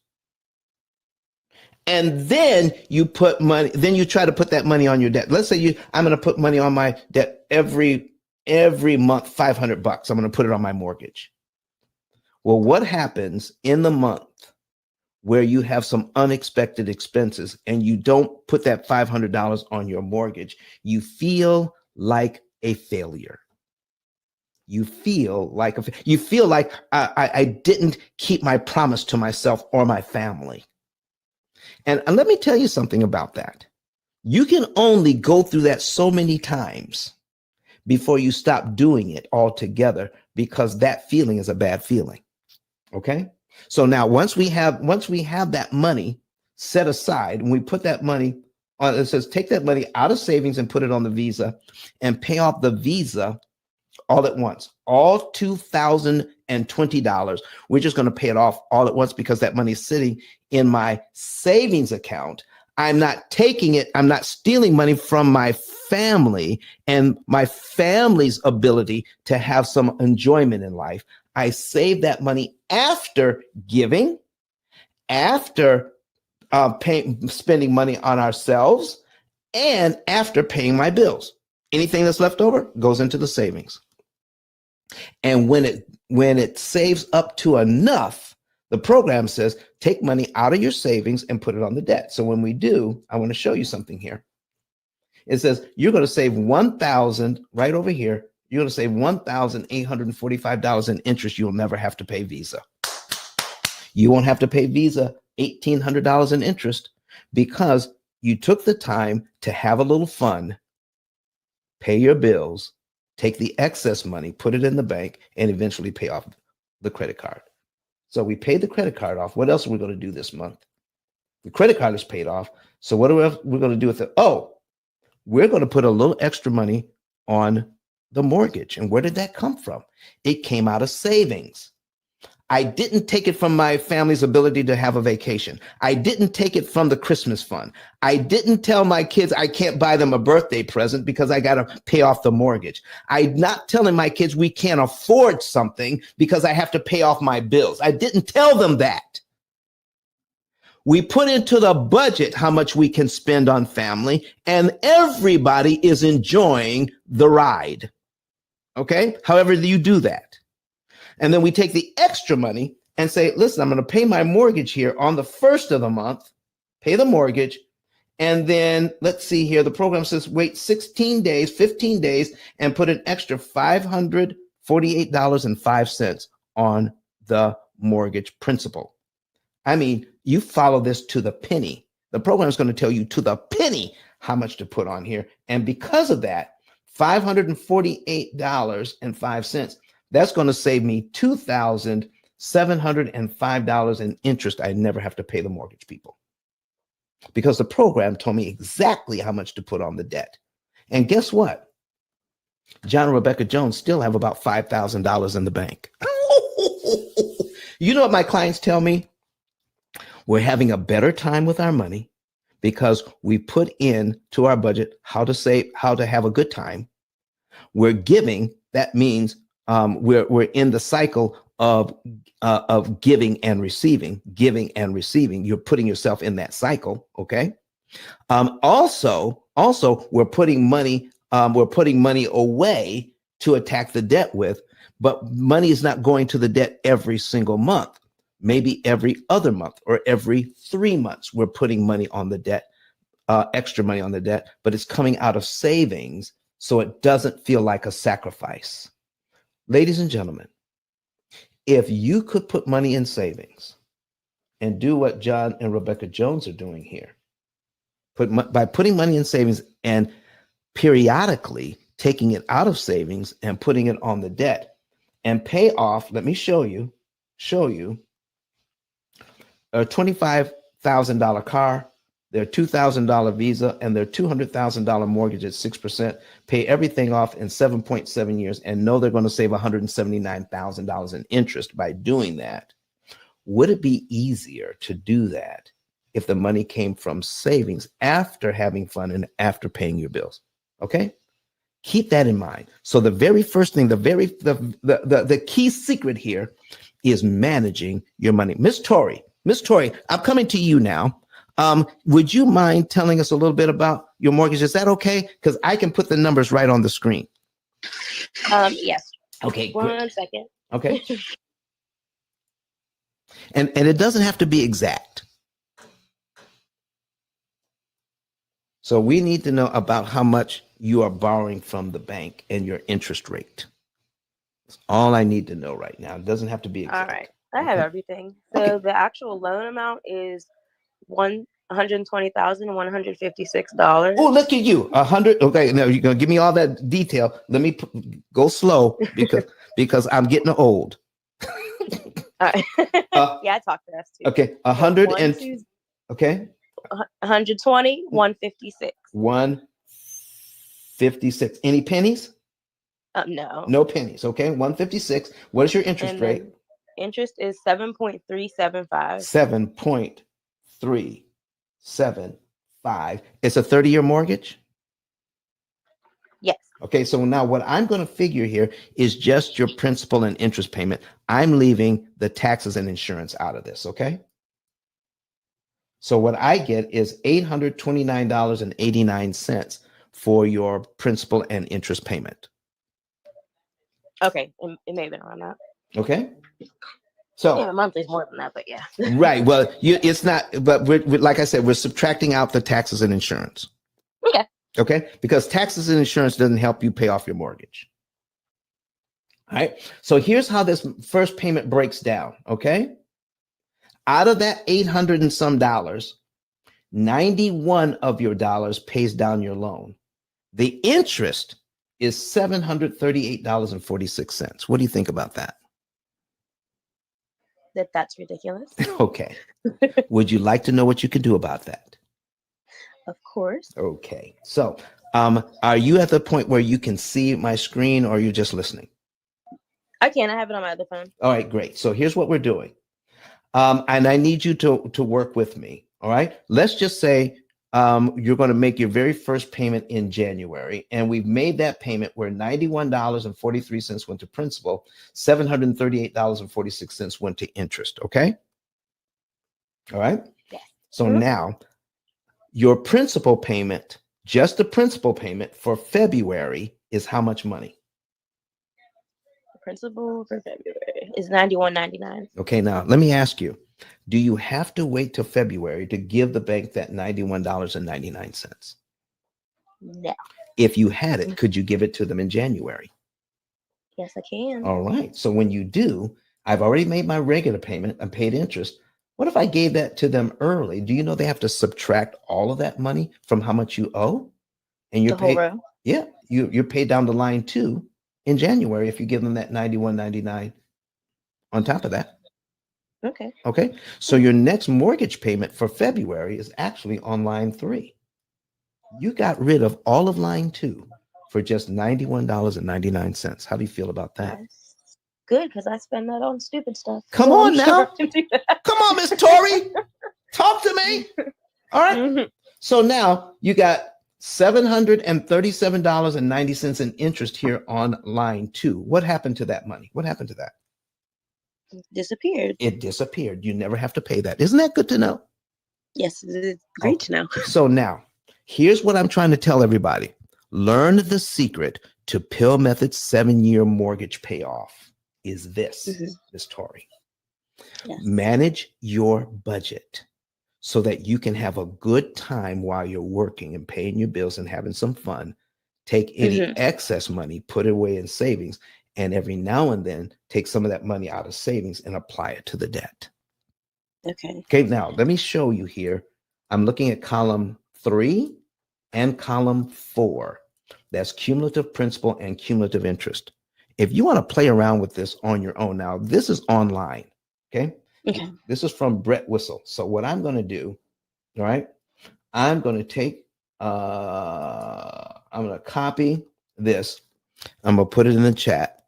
and then you put money, then you try to put that money on your debt. Let's say I'm going to put money on my debt every month, $500. I'm going to put it on my mortgage. Well, what happens in the month where you have some unexpected expenses and you don't put that $500 on your mortgage? You feel like a failure. You feel like I didn't keep my promise to myself or my family. And let me tell you something about that. You can only go through that so many times before you stop doing it altogether, because that feeling is a bad feeling. Okay. So now once we have that money set aside, and we put that money on, it says take that money out of savings and put it on the Visa and pay off the Visa all at once, all $2,020. We're just going to pay it off all at once because that money is sitting in my savings account. I'm not taking it. I'm not stealing money from my family and my family's ability to have some enjoyment in life. I save that money after giving, after spending money on ourselves, and after paying my bills. Anything that's left over goes into the savings. And when it saves up to enough, the program says take money out of your savings and put it on the debt. So when we do, I want to show you something here. It says you're going to save $1,000 right over here. You're going to save $1,845 in interest. You'll never have to pay Visa. You won't have to pay Visa $1,800 in interest because you took the time to have a little fun, pay your bills, take the excess money, put it in the bank, and eventually pay off the credit card. So we paid the credit card off. What else are we going to do this month? The credit card is paid off. So what are we going to do with it? Oh, we're going to put a little extra money on the mortgage. And where did that come from? It came out of savings. I didn't take it from my family's ability to have a vacation. I didn't take it from the Christmas fund. I didn't tell my kids I can't buy them a birthday present because I got to pay off the mortgage. I'm not telling my kids we can't afford something because I have to pay off my bills. I didn't tell them that. We put into the budget how much we can spend on family, and everybody is enjoying the ride. Okay? However you do that. And then we take the extra money and say, listen, I'm going to pay my mortgage here on the first of the month, pay the mortgage. And then let's see here. The program says wait 16 days, 15 days, and put an extra $548.05 on the mortgage principal. I mean, you follow this to the penny. The program is going to tell you to the penny how much to put on here. And because of that, $548.05, that's going to save me $2,705 in interest. I never have to pay the mortgage people because the program told me exactly how much to put on the debt. And guess what? John and Rebecca Jones still have about $5,000 in the bank. You know what my clients tell me? We're having a better time with our money because we put in to our budget how to save, how to have a good time. We're giving. That means we're in the cycle of giving and receiving, giving and receiving. You're putting yourself in that cycle. Okay. Also, we're putting money away to attack the debt with, but money is not going to the debt every single month. Maybe every other month or every 3 months, we're putting money on the debt, extra money on the debt, but it's coming out of savings. So it doesn't feel like a sacrifice. Ladies and gentlemen, if you could put money in savings and do what John and Rebecca Jones are doing here, by putting money in savings and periodically taking it out of savings and putting it on the debt and pay off, let me show you a $25,000 car, their $2,000 Visa, and their $200,000 mortgage at 6%, pay everything off in 7.7 years, and know they're going to save $179,000 in interest by doing that. Would it be easier to do that if the money came from savings after having fun and after paying your bills? Okay? Keep that in mind. So the very first thing, the key secret here is managing your money. Miss Tori, I'm coming to you now. Would you mind telling us a little bit about your mortgage? Is that okay? Because I can put the numbers right on the screen. Yes. Okay. One second. Okay. And it doesn't have to be exact. So we need to know about how much you are borrowing from the bank and your interest rate. That's all I need to know right now. It doesn't have to be exact. All right. I have everything. So Okay. the actual loan amount is $120,156. Oh, look at you. 100. Okay, now you're gonna give me all that detail. Let me go slow because I'm getting old. Yeah, I talk fast too. Okay, So 100 and okay, 120, 156. 156. Any pennies? No. No pennies. Okay, 156. What is your interest And rate? then interest is 7.375. 7.375. It's a 30-year mortgage. Yes. Okay, so now what I'm going to figure here is just your principal and interest payment. I'm leaving the taxes and insurance out of this, okay? So what I get is $829.89 for your principal and interest payment, Okay. It may have been around that. okay? Yeah, So, monthly's more than that, but yeah. right, well, it's not, but like I said, we're subtracting out the taxes and insurance, Okay. okay? Because taxes and insurance doesn't help you pay off your mortgage. All right. So here's how this first payment breaks down. Okay. Out of that 800 and some dollars, 91 of your dollars pays down your loan. The interest is $738.46. What do you think about that? That's ridiculous. Okay. Would you like to know what you can do about that? Of course. Okay. So, are you at the point where you can see my screen or are you just listening? I can. I have it on my other phone. All right, great. So here's what we're doing. And I need you to work with me. All right. Let's just say you're going to make your very first payment in January. And we've made that payment where $91.43 went to principal, $738.46 went to interest. Okay. All right. Yeah. So now your principal payment, just the principal payment for February is how much money? The principal for February is $91.99. Okay, now let me ask you, do you have to wait till February to give the bank that $91.99? No. If you had it, could you give it to them in January? Yes, I can. All right. So when you do, I've already made my regular payment and paid interest. What if I gave that to them early? Do you know they have to subtract all of that money from how much you owe? And you're The whole paid, row. yeah, you're paid down the line too in January if you give them that $91.99 on top of that. Okay. Okay. So your next mortgage payment for February is actually on line 3. You got rid of all of line 2 for just $91.99. How do you feel about that? That's good because I spend that on stupid stuff. Come So on I'm now. sure I can do that. Come on, Miss Tori. Talk to me. All right. Mhm. So now you got $737.90 in interest here on line 2. What happened to that money? What happened to that? Disappeared. It disappeared. You never have to pay that. Isn't that good to know? Yes, it's great to know. So now, here's what I'm trying to tell everybody. Learn the secret to P.I.L.L Method's 7-year mortgage payoff is this, Ms. Tori. Yes. Manage your budget so that you can have a good time while you're working and paying your bills and having some fun. Take any excess money, put it away in savings, and every now and then take some of that money out of savings and apply it to the debt. Okay. Okay, now let me show you here. I'm looking at column 3 and column 4. That's cumulative principal and cumulative interest. If you want to play around with this on your own, now this is online. Okay. Okay. This is from Brett Whistle. So what I'm going to do, all right, I'm going to take, I'm going to copy this. I'm going to put it in the chat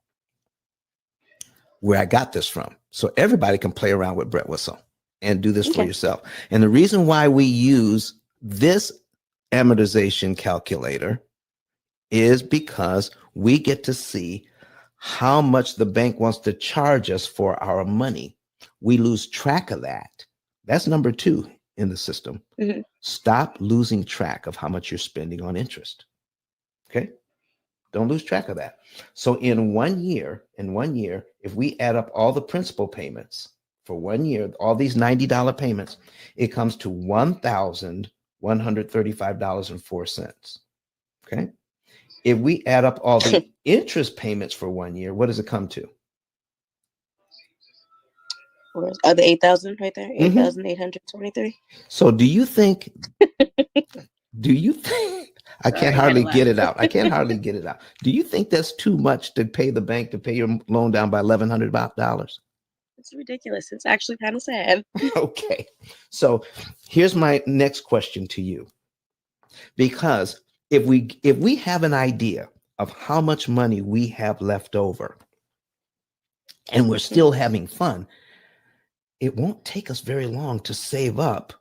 where I got this from. So everybody can play around with Brett Whistle and do this for yourself. And the reason why we use this amortization calculator is because we get to see how much the bank wants to charge us for our money. We lose track of that. That's number 2 in the system. Stop losing track of how much you're spending on interest. Okay. Don't lose track of that. So in 1 year, if we add up all the principal payments for 1 year, all these $90 payments, it comes to $1,135.04. Okay. If we add up all the interest payments for 1 year, what does it come to? The 8,000 right there? Mhm. 8,823. So do you think I Sorry, can't I had to hardly get laugh. it out. I can't hardly get it out. Do you think that's too much to pay the bank to pay your loan down by $1,100? It's ridiculous. It's actually kind of sad. Okay. So here's my next question to you. Because if we have an idea of how much money we have left over and we're still having fun, it won't take us very long to save up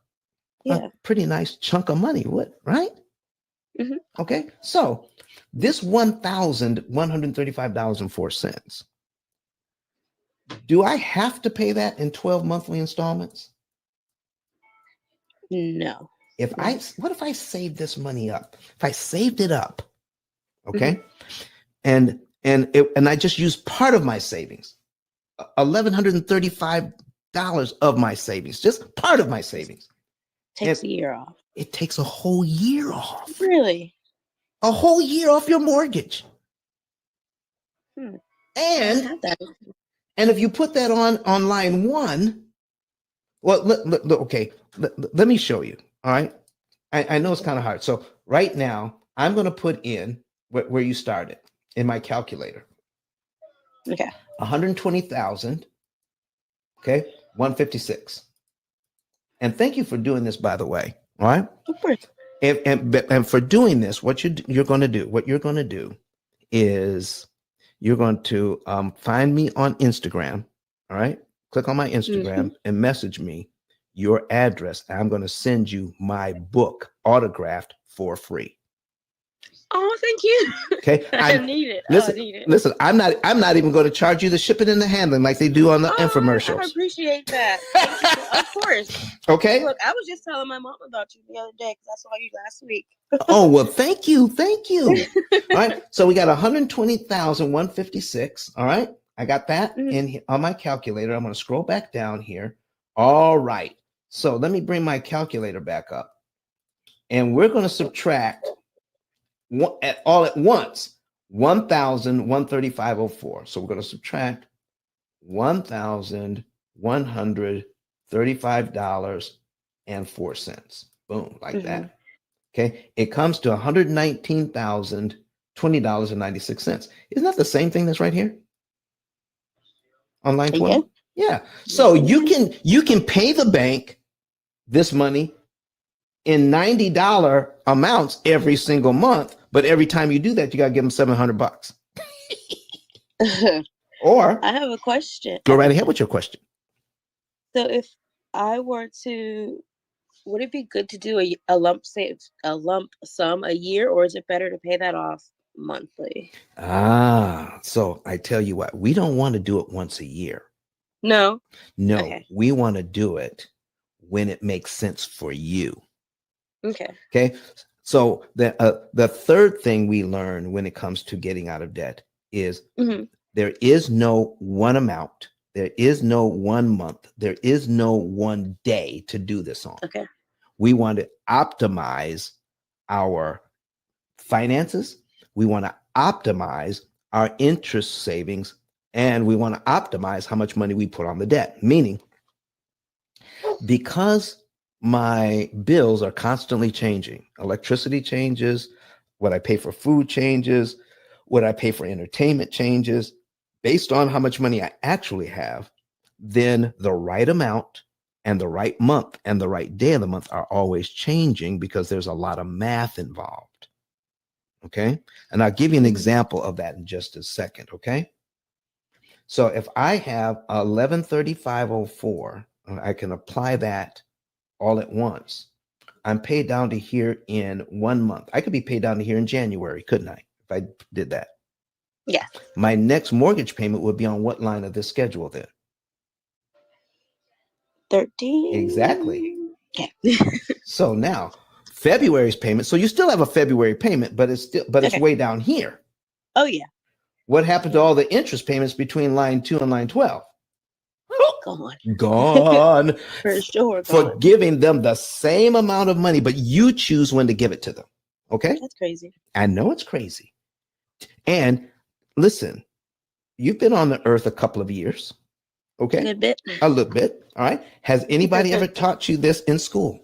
Yeah. a pretty nice chunk of money, right? Mhm. Okay. So this $1,135.04. Do I have to pay that in 12 monthly installments? No. What if I save this money up? If I saved it up, okay, and I just used part of my savings, $1,135 of my savings, just part of my savings. Takes a year off. It takes a whole year off. Really? A whole year off your mortgage. I And have that. if you put that on line one, well, okay, let me show you. All right. I know it's kind of hard. So right now, I'm going to put in where you started in my calculator. Okay. 120,000. Okay. 156. And thank you for doing this, by the way. All right. Of course. And for doing this, what you're going to do is you're going to find me on Instagram. All right. Click on my Instagram and message me your address. I'm going to send you my book autographed for free. Oh, thank you. Okay. I need it. Listen, I need it. listen, I'm not even going to charge you the shipping and the handling like they do on the infomercials. I appreciate that. Thank you. Of course. Okay. Look, I was just telling my mom about you the other day because I saw you last week. Oh, well, thank you. All right. So we got 120,156. All right. I got that in here on my calculator. I'm going to scroll back down here. All right. So let me bring my calculator back up. And we're going to subtract all at once 1,135.04. So we're going to subtract $1,135.04. Boom, like that. Okay, it comes to $119,020.96. Isn't that the same thing that's right here on line 20? Yeah. So you can pay the bank this money in $90 amounts every single month, but every time you do that, you got to give them $700. Or I have a question. Go right ahead with your question. So if I were to, would it be good to do a lump sum a year, or is it better to pay that off monthly? So I tell you what, we don't want to do it once a year. No. No, Okay. we want to do it when it makes sense for you. Okay. Okay. So the third thing we learn when it comes to getting out of debt is there is no one amount. There is no 1 month. There is no one day to do this on. Okay. We want to optimize our finances. We want to optimize our interest savings, and we want to optimize how much money we put on the debt. Meaning, because my bills are constantly changing, electricity changes, what I pay for food changes, what I pay for entertainment changes, based on how much money I actually have, then the right amount and the right month and the right day of the month are always changing because there's a lot of math involved. Okay. And I'll give you an example of that in just a second. Okay. So if I have 1135.04, I can apply that all at once. I'm paid down to here in 1 month. I could be paid down to here in January, couldn't I? If I did that. Yeah. My next mortgage payment would be on what line of this schedule then? 13. Exactly. Okay. So now February's payment. So you still have a February payment, but it's way down here. Oh yeah. What happened to all the interest payments between line 2 and line 12? Gone. For sure. For giving them the same amount of money, but you choose when to give it to them. Okay. That's crazy. I know it's crazy. And listen, you've been on the earth a couple of years. A Okay, good bit. a little bit. All right. Has anybody ever taught you this in school?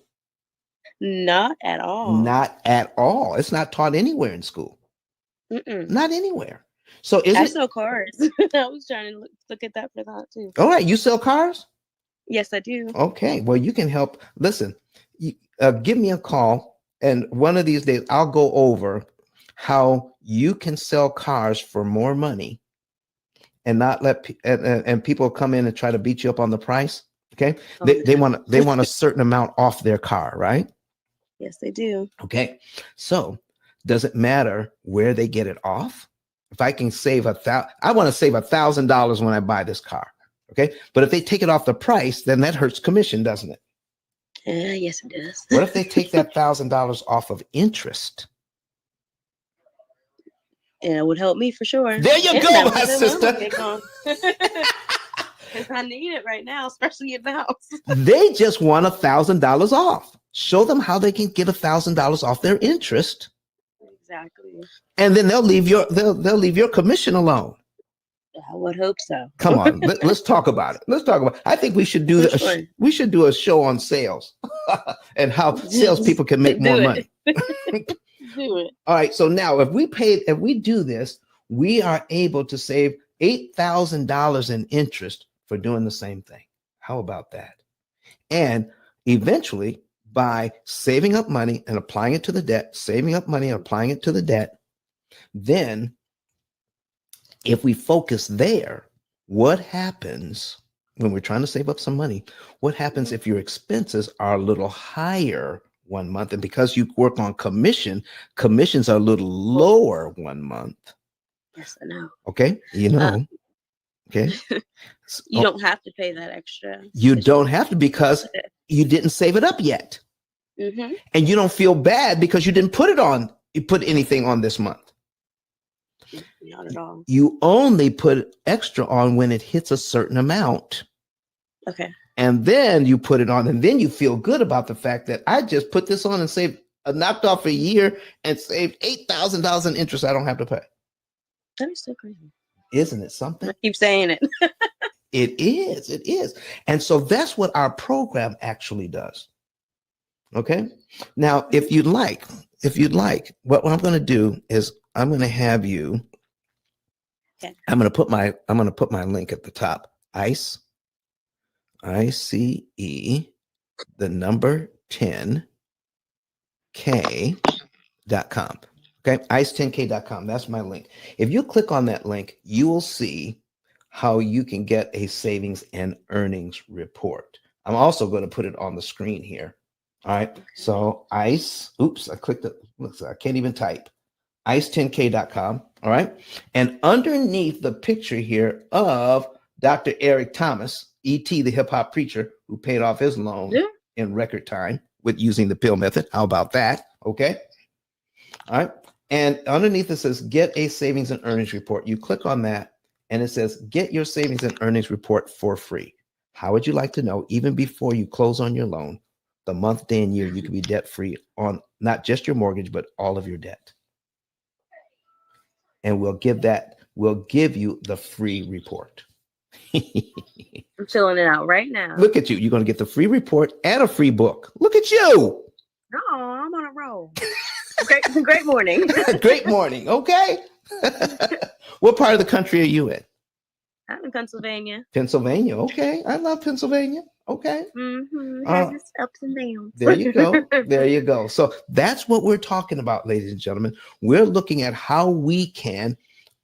Not at all. Not at all. It's not taught anywhere in school. Mm-mm. Not anywhere. So is I it? sell cars. I was trying to look at that for that too. All right. You sell cars? Yes, I do. Okay. Well, you can help. Listen, give me a call, and one of these days I'll go over how you can sell cars for more money and not let and people come in and try to beat you up on the price. Okay. Oh, They no. want a certain amount off their car, right? Yes, they do. Okay. So does it matter where they get it off? If I can save I want to save $1,000 when I buy this car. Okay. But if they take it off the price, then that hurts commission, doesn't it? Yes, it does. What if they take that $1,000 off of interest? And it would help me for sure. There you And go, that my would help sister. get going. 'Cause I need it right now, especially in the house. They just want $1,000 off. Show them how they can get $1,000 off their interest, Exactly. and then they'll leave your commission alone. I would hope so. Come on, let's talk about it. Let's talk about it. I think we should do For sure. we should do a show on sales and how salespeople can make more Do money. it. Do it. All right. So now if we do this, we are able to save $8,000 in interest for doing the same thing. How about that? And eventually, by saving up money and applying it to the debt, saving up money and applying it to the debt, then if we focus there, what happens when we're trying to save up some money? What happens if your expenses are a little higher one month? And because you work on commissions are a little lower one month. Yes, I know. Okay. You know, okay. You don't have to pay that extra. You don't have to, because you didn't save it up yet. Mm-hmm. And you don't feel bad because you didn't put anything on this month. Not at all. You only put extra on when it hits a certain amount. Okay. And then you put it on, and then you feel good about the fact that I just put this on and saved, knocked off a year and saved $8,000 in interest I don't have to pay. That is so crazy. Isn't it something? I keep saying it. It is. It is. And so that's what our program actually does. Okay. Now, if you'd like, what I'm going to do is I'm going to have you. Okay. I'm going to put my link at the top. ICE, the number 10K.com. Okay. ICE10K.com. That's my link. If you click on that link, you will see how you can get a savings and earnings report. I'm also going to put it on the screen here. All right. So ICE, I clicked it. Looks, I can't even type. ICE10K.com. All right. And underneath the picture here of Dr. Eric Thomas, E.T., the hip hop preacher who paid off his loan in record time with using the P.I.L.L method. How about that? Okay. All right. And underneath it says get a savings and earnings report. You click on that and it says get your savings and earnings report for free. How would you like to know, even before you close on your loan, the month, day, and year you can be debt free on not just your mortgage, but all of your debt? And we'll give you the free report. I'm filling it out right now. Look at you. You're going to get the free report and a free book. Look at you. Oh, I'm on a roll. Great morning. Great morning. Okay. What part of the country are you in? I'm in Pennsylvania. Pennsylvania. Okay. I love Pennsylvania. Okay. Mm-hmm. Has its ups and downs. There you go. There you go. So that's what we're talking about, ladies and gentlemen. We're looking at how we can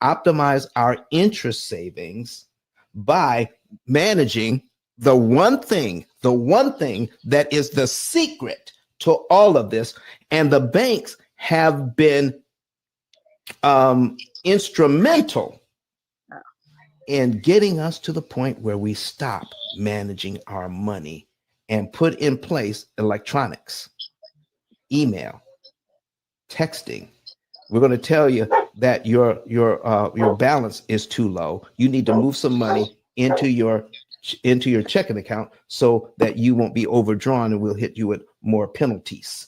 optimize our interest savings by managing the one thing that is the secret to all of this. And the banks have been instrumental in getting us to the point where we stop managing our money and put in place electronics, email, texting. We're going to tell you that your balance is too low. You need to move some money into your checking account so that you won't be overdrawn, and we'll hit you with more penalties.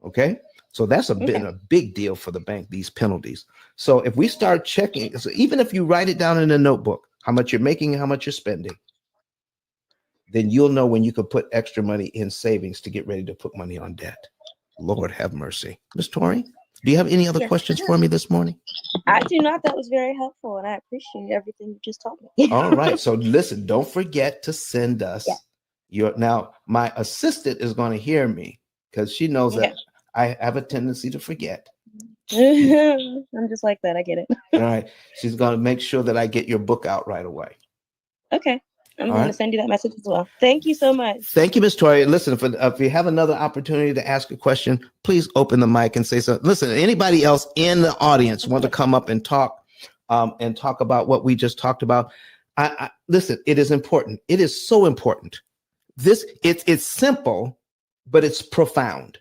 Okay? So that's been a big deal for the bank, these penalties. So if we start checking, so even if you write it down in a notebook, how much you're making and how much you're spending, then you'll know when you can put extra money in savings to get ready to put money on debt. Lord have mercy. Miss Tori, do you have any other Yes. questions for me this morning? I do not. That was very helpful, and I appreciate everything you just told me. All right. So listen, don't forget to send us now. My assistant is going to hear me because she knows that I have a tendency to forget. I'm just like that. I get it. All right. She's going to make sure that I get your book out right away. Okay. I'm All going right. to send you that message as well. Thank you so much. Thank you, Miss Tori. Listen, if you have another opportunity to ask a question, please open the mic and say something. Listen, anybody else in the audience want to come up and talk about what we just talked about? Listen, it is important. It is so important. It's simple, but it's profound.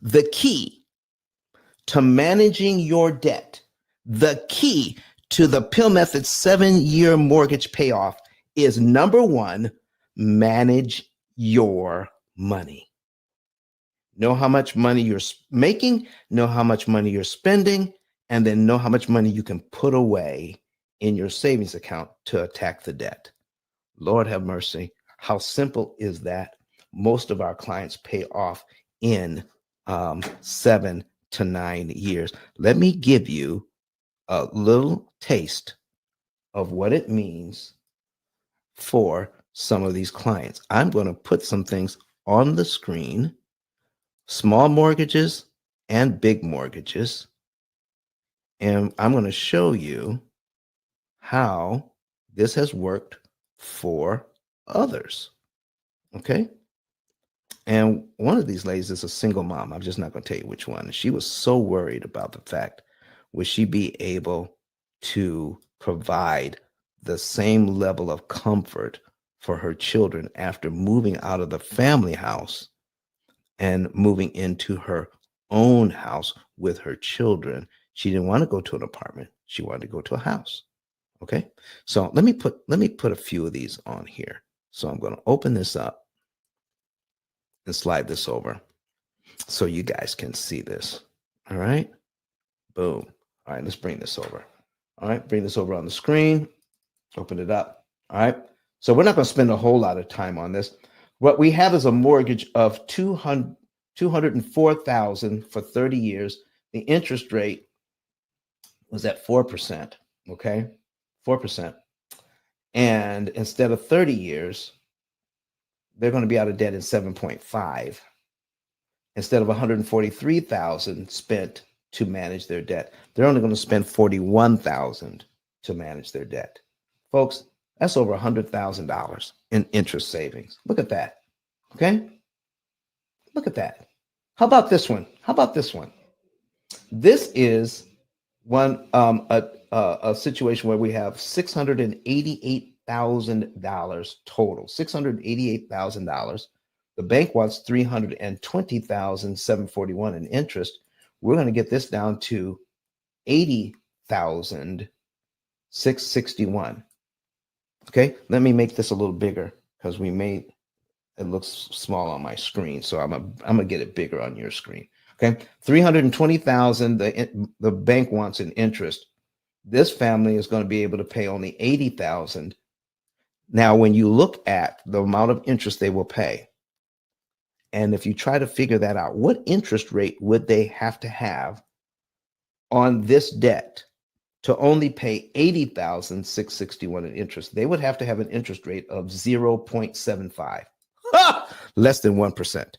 The key to managing your debt, the key to the P.I.L.L method 7-year mortgage payoff is number one, manage your money. Know how much money you're making, know how much money you're spending, and then know how much money you can put away in your savings account to attack the debt. Lord have mercy. How simple is that? Most of our clients pay off in 7 to 9 years. Let me give you a little taste of what it means for some of these clients. I'm going to put some things on the screen, small mortgages and big mortgages. And I'm going to show you how this has worked for others. Okay. And one of these ladies is a single mom. I'm just not going to tell you which one. She was so worried about the fact, would she be able to provide the same level of comfort for her children after moving out of the family house and moving into her own house with her children. She didn't want to go to an apartment. She wanted to go to a house. Okay. So let me put a few of these on here. So I'm going to open this up and slide this over so you guys can see this. All right. Boom. All right. Let's bring this over. All right. Bring this over on the screen. Open it up. All right. So we're not going to spend a whole lot of time on this. What we have is a mortgage of $204,000 for 30 years. The interest rate was at 4%. Okay. 4%. And instead of 30 years, they're going to be out of debt in 7.5 instead of 143,000 spent to manage their debt. They're only going to spend 41,000 to manage their debt. Folks, that's over $100,000 in interest savings. Look at that. Okay? Look at that. How about this one? How about this one? This is one a situation where we have $688,000 total. $688,000. The bank wants $320,741 in interest. We're going to get this down to $80,661. Okay, let me make this a little bigger because it looks small on my screen, so I'm gonna get it bigger on your screen. Okay, $320,000 the bank wants in interest. This family is going to be able to pay only $80,000. Now, when you look at the amount of interest they will pay, and if you try to figure that out, what interest rate would they have to have on this debt to only pay $80,661 in interest? They would have to have an interest rate of 0.75, less than 1%.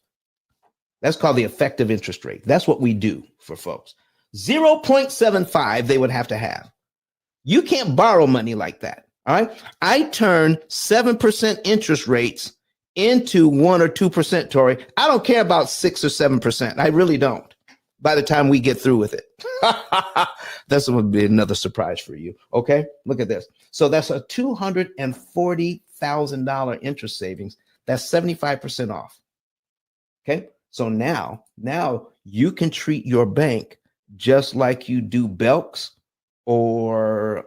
That's called the effective interest rate. That's what we do for folks. 0.75 they would have to have. You can't borrow money like that. All right. I turn 7% interest rates into 1 or 2%, Tori. I don't care about 6 or 7%. I really don't. By the time we get through with it, that's going to be another surprise for you. Okay. Look at this. So that's a $240,000 interest savings. That's 75% off. Okay. So now you can treat your bank just like you do Belk's or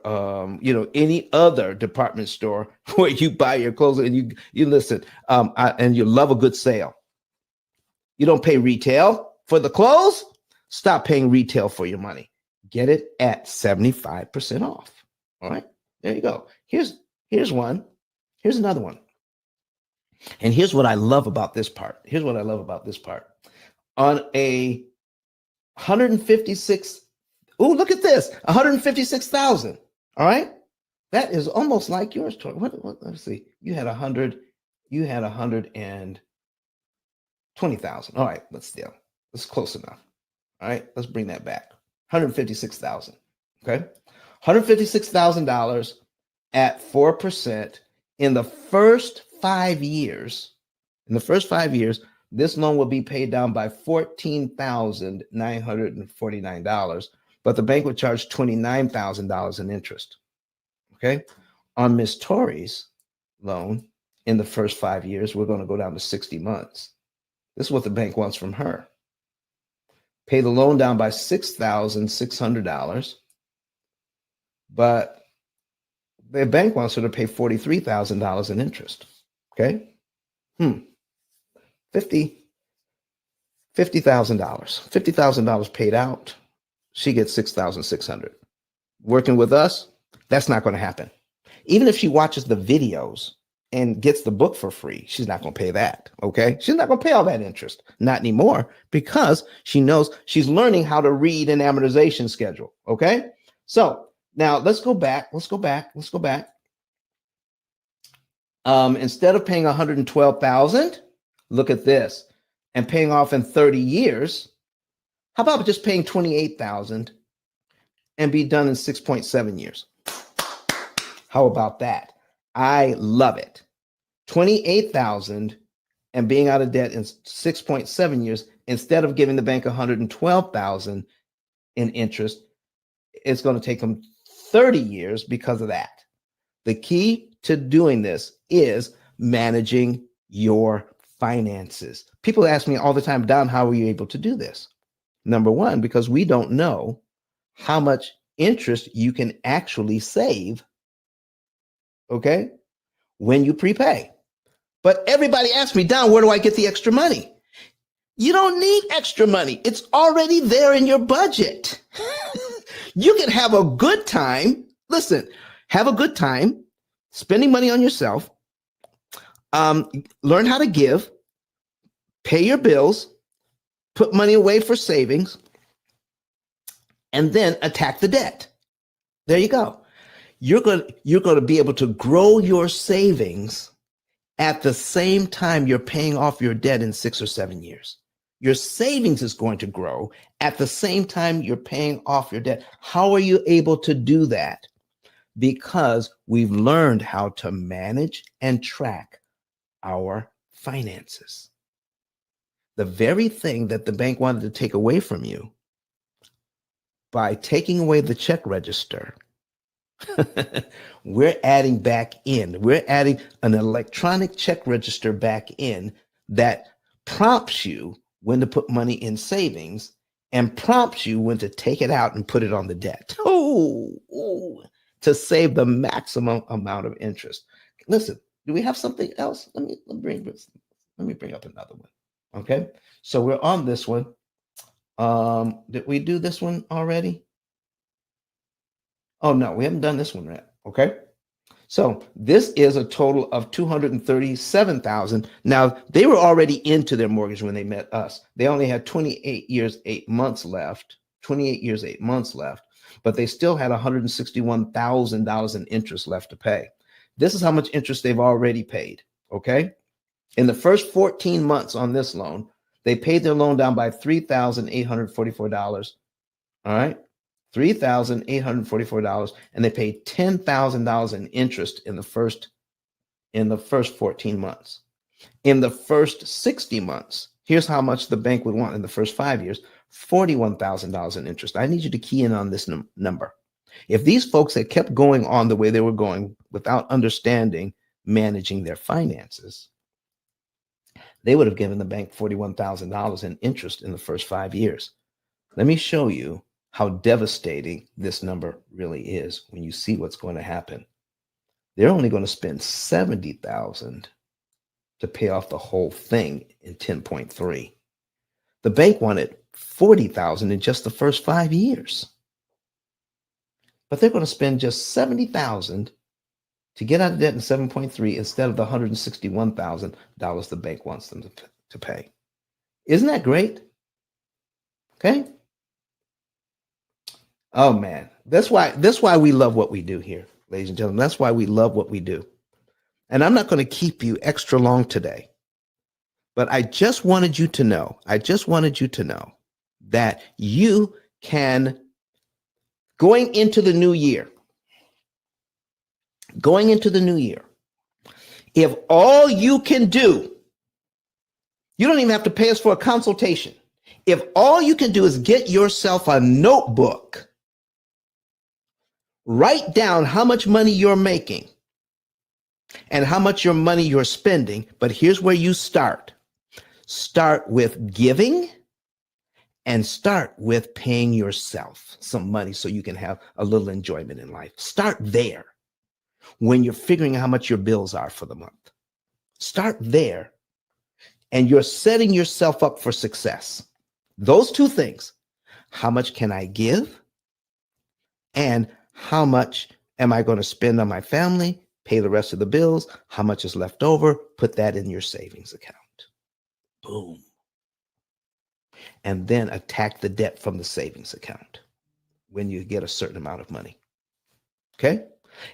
any other department store where you buy your clothes and you listen and you love a good sale. You don't pay retail for the clothes. Stop paying retail for your money. Get it at 75% off. All right, there you go. Here's Here's one. Here's another one. And here's what I love about this part. Here's what I love about this part. On a 156, oh, look at this, 156,000. All right. That is almost like yours, Tori. Let's see. You had 120,000. All right, but still, that's close enough. All right, let's bring that back. 156,000. Okay. $156,000 at 4% in the first 5 years. In the first 5 years, this loan will be paid down by $14,949, but the bank would charge $29,000 in interest. Okay. On Miss Tori's loan, in the first 5 years, we're going to go down to 60 months. This is what the bank wants from her. Pay the loan down by $6,600, but the bank wants her to pay $43,000 in interest. Okay. $50,000. $50,000 paid out. She gets $6,600. Working with us, that's not going to happen. Even if she watches the videos and gets the book for free, she's not going to pay that. Okay. She's not going to pay all that interest. Not anymore, because she knows she's learning how to read an amortization schedule. Okay. So now let's go back. Instead of paying 112,000, look at this, and paying off in 30 years. How about just paying 28,000 and be done in 6.7 years? How about that? I love it. 28,000 and being out of debt in 6.7 years, instead of giving the bank 112,000 in interest, it's going to take them 30 years because of that. The key to doing this is managing your finances. People ask me all the time, Don, how are you able to do this? Number one, because we don't know how much interest you can actually save, okay, when you prepay. But everybody asks me, Don, where do I get the extra money? You don't need extra money. It's already there in your budget. You can have a good time. Listen, have a good time spending money on yourself. Learn how to give, pay your bills, put money away for savings, and then attack the debt. There you go. You're going to be able to grow your savings at the same time you're paying off your debt in 6 or 7 years. Your savings is going to grow at the same time you're paying off your debt. How are you able to do that? Because we've learned how to manage and track our finances. The very thing that the bank wanted to take away from you, by taking away the check register, we're adding back in. We're adding an electronic check register back in that prompts you when to put money in savings and prompts you when to take it out and put it on the debt. To save the maximum amount of interest. Listen, do we have something else? Let me bring up another one. Okay, so we're on this one. Did we do this one already? Oh no, we haven't done this one yet. Okay, so this is a total of 237,000. Now they were already into their mortgage when they met us. They only had 28 years, 8 months left. 28 years, 8 months left, but they still had $161,000 in interest left to pay. This is how much interest they've already paid. Okay, in the first 14 months on this loan, they paid their loan down by $3,844. All right. $3,844, and they paid $10,000 in interest in the first 14 months. In the first 60 months, here's how much the bank would want in the first 5 years: $41,000 in interest. I need you to key in on this number. If these folks had kept going on the way they were going without understanding managing their finances, they would have given the bank $41,000 in interest in the first 5 years. Let me show you how devastating this number really is when you see what's going to happen. They're only going to spend $70,000 to pay off the whole thing in 10.3. The bank wanted $40,000 in just the first 5 years. But they're going to spend just $70,000 to get out of debt in 7.3 instead of the $161,000 the bank wants them to pay. Isn't that great? Okay. Oh man, that's why we love what we do here, ladies and gentlemen. That's why we love what we do. And I'm not going to keep you extra long today, but I just wanted you to know that you can, going into the new year, if all you can do, you don't even have to pay us for a consultation. If all you can do is get yourself a notebook, write down how much money you're making and how much your money you're spending. But here's where you start. Start with giving and start with paying yourself some money so you can have a little enjoyment in life. Start there when you're figuring out how much your bills are for the month. Start there, and you're setting yourself up for success. Those two things. How much can I give? And how much am I going to spend on my family? Pay the rest of the bills. How much is left over? Put that in your savings account. Boom. And then attack the debt from the savings account when you get a certain amount of money. Okay?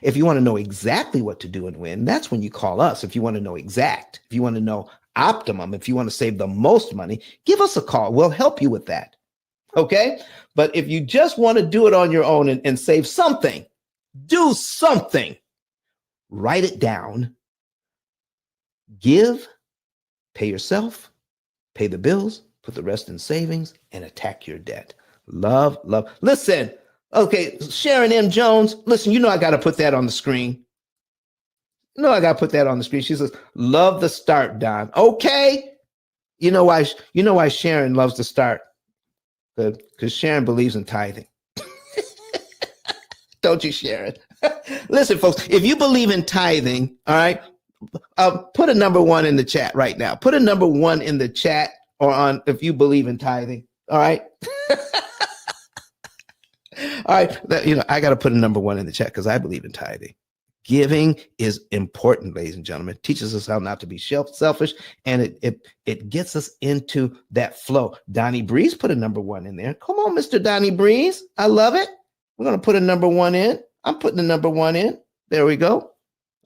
If you want to know exactly what to do and when, that's when you call us. If you want to know exact, if you want to know optimum, if you want to save the most money, give us a call. We'll help you with that. Okay? But if you just want to do it on your own and save something, do something. Write it down. Give, pay yourself, pay the bills, put the rest in savings, and attack your debt. Love, love. Listen, okay, Sharon M. Jones, listen, I got to put that on the screen. I got to put that on the screen. She says, love the start, Don. Okay. You know why Sharon loves the start? Because Sharon believes in tithing. Don't you, Sharon? Listen, folks, if you believe in tithing, all right, put a number 1 in the chat right now. Put a number 1 in the chat or on if you believe in tithing. All right. All right. I got to put a number 1 in the chat because I believe in tithing. Giving is important, ladies and gentlemen. It teaches us how not to be selfish, and it gets us into that flow. Donnie Breeze put a number 1 in there. Come on, Mr. Donnie Breeze. I love it. We're going to put a number 1 in. I'm putting the number 1 in. There we go.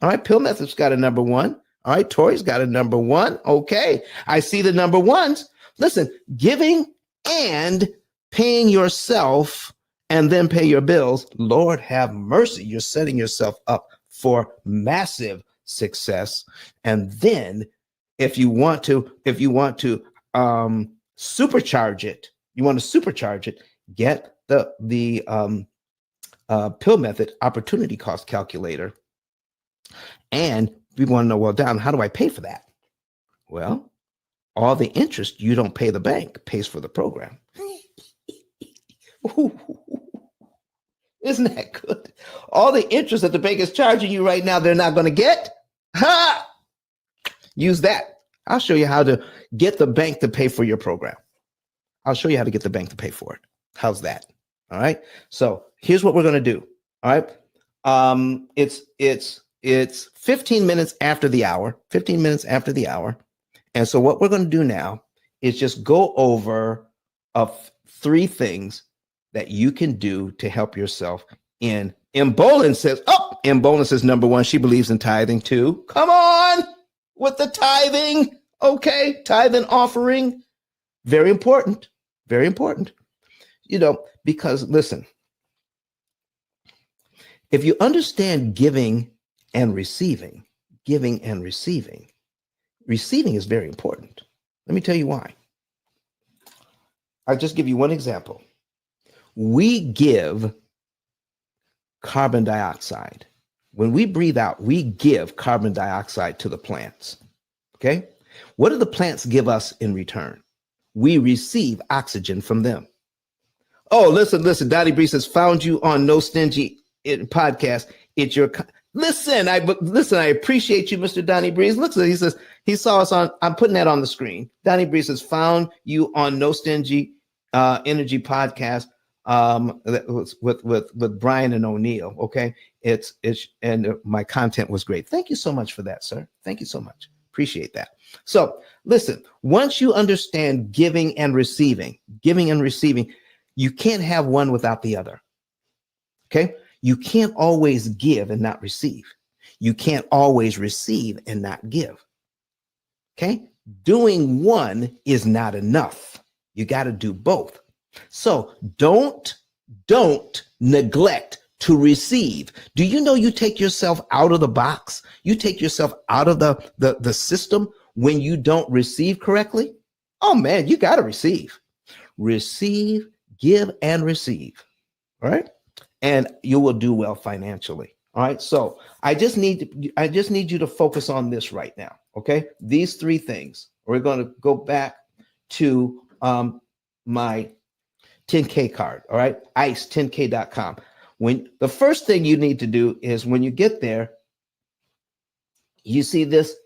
All right. P.I.L.L Method's got a number 1. All right. Tori's got a number 1. Okay. I see the number 1s. Listen, giving and paying yourself and then pay your bills. Lord have mercy. You're setting yourself up for massive success. And then if you want to supercharge it, get the P.I.L.L Method opportunity cost calculator. And we want to know, well, Don, how do I pay for that? Well, all the interest you don't pay the bank pays for the program. Isn't that good? All the interest that the bank is charging you right now, they're not going to get. Ha! Use that. I'll show you how to get the bank to pay for your program. I'll show you how to get the bank to pay for it. How's that? All right. So here's what we're going to do. All right. It's 15 minutes after the hour. 15 minutes after the hour. And so what we're going to do now is just go over 3 things that you can do to help yourself in. Bolin says number 1, she believes in tithing too. Come on with the tithing. Okay. Tithe and offering. Very important. Very important. Because listen, if you understand giving and receiving is very important. Let me tell you why. I'll just give you one example. We give carbon dioxide. When we breathe out, we give carbon dioxide to the plants. Okay? What do the plants give us in return? We receive oxygen from them. Oh, listen. Dottie Bree says, found you on No Stingy podcast. It's your listen. I appreciate you, Mr. Donnie Breeze. Look, he says he saw us on. I'm putting that on the screen. Donnie Breeze says, found you on No Stingy Energy podcast. that was with Brian and O'Neill. Okay, it's and my content was great. Thank you so much for that, sir. Thank you so much. Appreciate that. So listen, once you understand giving and receiving, you can't have one without the other. Okay, you can't always give and not receive. You can't always receive and not give. Okay, doing one is not enough. You got to do both. So don't neglect to receive. Do you know you take yourself out of the box? You take yourself out of the system when you don't receive correctly? Oh man, you got to receive. Receive, give, and receive. All right. And you will do well financially. All right. So I just need you to focus on this right now. Okay. These three things. We're going to go back to my 10K card. All right. ICE10K.com. When the first thing you need to do is when you get there, you see this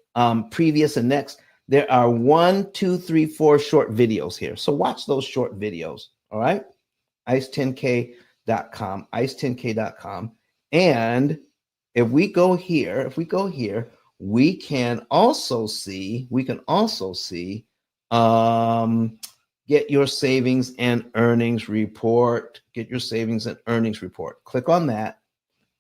previous and next. There are 1, 2, 3, 4 short videos here. So watch those short videos. All right. ICE10K.com, ICE10K.com. And if we go here, we can also see, get your savings and earnings report. Get your savings and earnings report. Click on that.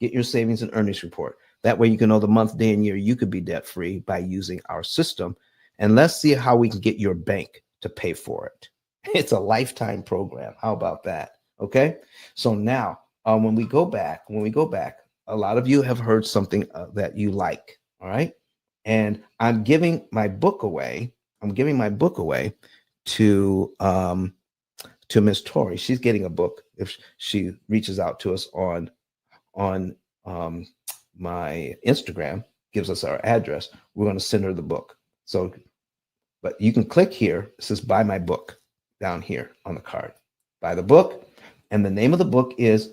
Get your savings and earnings report. That way you can know the month, day, and year you could be debt free by using our system. And let's see how we can get your bank to pay for it. It's a lifetime program. How about that? Okay. So now when we go back, a lot of you have heard something that you like. All right. And I'm giving my book away. To Miss Tori. She's getting a book if she reaches out to us on my Instagram, gives us our address. We're going to send her the book. So, but you can click here. It says buy my book down here on the card. Buy the book. And the name of the book is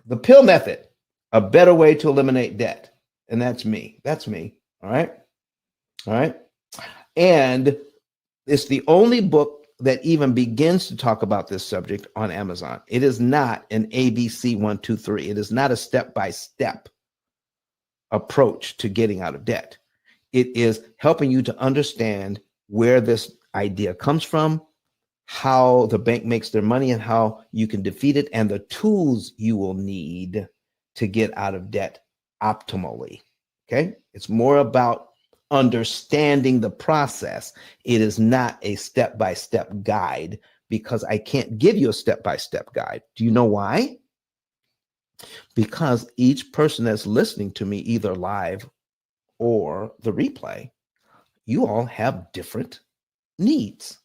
The P.I.L.L Method, a better way to eliminate debt. And that's me. All right. And it's the only book that even begins to talk about this subject on Amazon. It is not an ABC 1, 2, 3. It is not a step-by-step approach to getting out of debt. It is helping you to understand where this idea comes from, how the bank makes their money, and how you can defeat it, and the tools you will need to get out of debt optimally. Okay? It's more about understanding the process. It is not a step-by-step guide, because I can't give you a step-by-step guide. Do you know why? Because each person that's listening to me, either live or the replay, you all have different needs.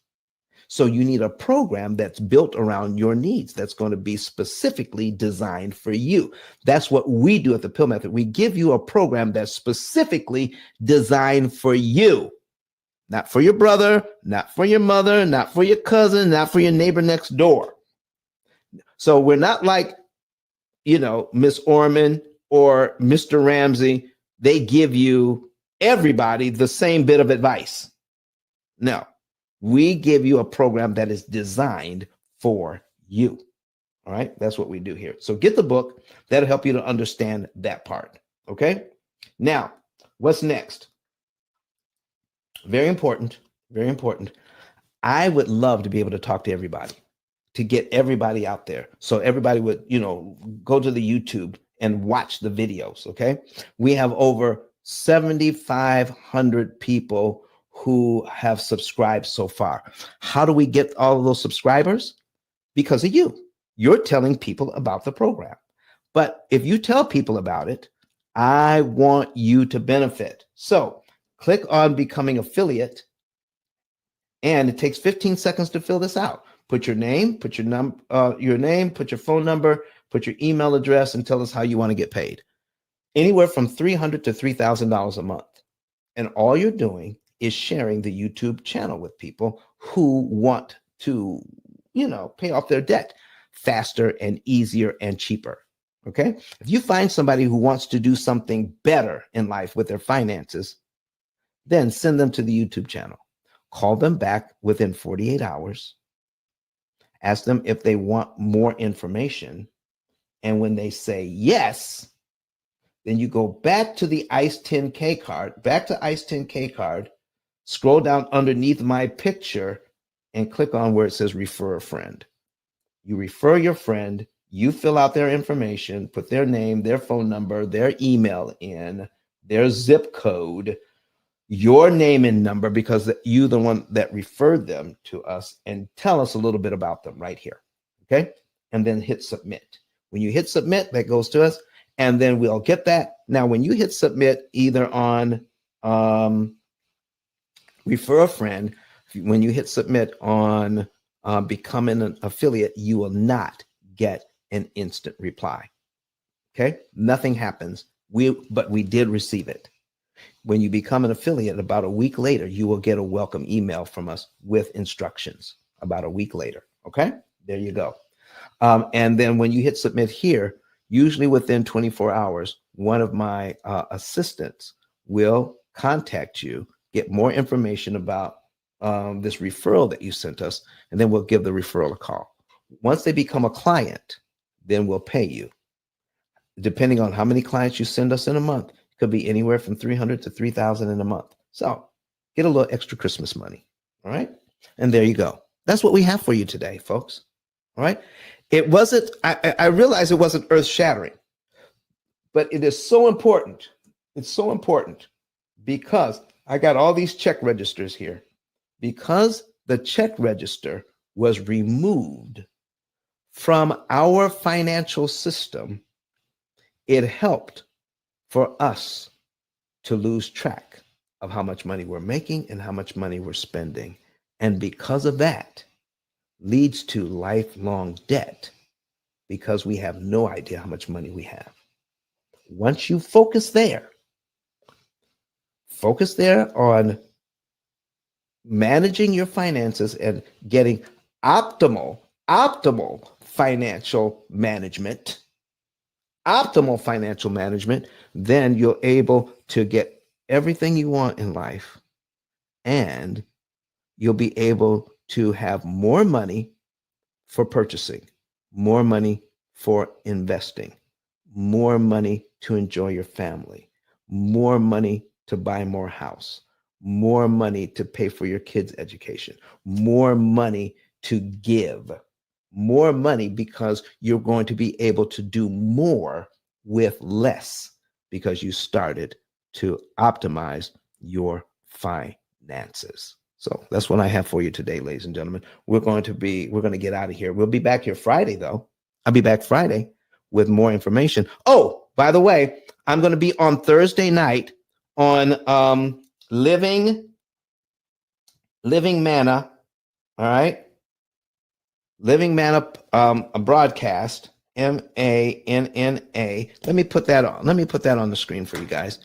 So you need a program that's built around your needs, that's going to be specifically designed for you. That's what we do at the P.I.L.L Method. We give you a program that's specifically designed for you, not for your brother, not for your mother, not for your cousin, not for your neighbor next door. So we're not like, Miss Orman or Mr. Ramsey. They give you everybody the same bit of advice. No. We give you a program that is designed for you. All right. That's what we do here. So get the book. That'll help you to understand that part. Okay. Now, what's next? Very important. I would love to be able to talk to everybody, to get everybody out there. So everybody would, go to the YouTube and watch the videos. Okay. We have over 7,500 people who have subscribed so far. How do we get all of those subscribers? Because of you. You're telling people about the program. But if you tell people about it, I want you to benefit. So click on becoming affiliate, and it takes 15 seconds to fill this out. Put your name, put your put your phone number, put your email address, and tell us how you want to get paid. Anywhere from $300 to $3,000 a month. And all you're doing is sharing the YouTube channel with people who want to, pay off their debt faster and easier and cheaper. Okay. If you find somebody who wants to do something better in life with their finances, then send them to the YouTube channel. Call them back within 48 hours Ask them if they want more information. And when they say yes, then you go back to the ICE 10K card, back to ICE 10K card, scroll down underneath my picture and click on where it says refer a friend. You refer your friend, you fill out their information, put their name, their phone number, their email in, their zip code, your name and number, because you're the one that referred them to us, and tell us a little bit about them right here. Okay. And then hit submit. When you hit submit, that goes to us, and then we'll get that. Now, when you hit submit either on refer a friend, when you hit submit on becoming an affiliate, you will not get an instant reply. Okay. Nothing happens. But we did receive it. When you become an affiliate, about a week later, you will get a welcome email from us with instructions about a week later. Okay, there you go. And then when you hit submit here, usually within 24 hours, one of my assistants will contact you, get more information about this referral that you sent us, and then we'll give the referral a call. Once they become a client, then we'll pay you. Depending on how many clients you send us in a month, could be anywhere from 300 to 3,000 in a month. So get a little extra Christmas money. All right. And there you go. That's what we have for you today, folks. All right. It wasn't, I realize it wasn't earth shattering, but it is so important. It's so important because I got all these check registers here. Because the check register was removed from our financial system, it helped for us to lose track of how much money we're making and how much money we're spending. And because of that, leads to lifelong debt because we have no idea how much money we have. Once you focus there on managing your finances and getting optimal financial management, then you're able to get everything you want in life, and you'll be able to have more money for purchasing, more money for investing, more money to enjoy your family, more money to buy more house, more money to pay for your kids' education, more money to give, more money because you're going to be able to do more with less because you started to optimize your finances. So that's what I have for you today, ladies and gentlemen. We're going to get out of here. We'll be back here Friday, though. I'll be back Friday with more information. Oh, by the way, I'm going to be on Thursday night on Living Manna. All right. Living Manna, a broadcast, MANNA. Let me put that on the screen for you guys.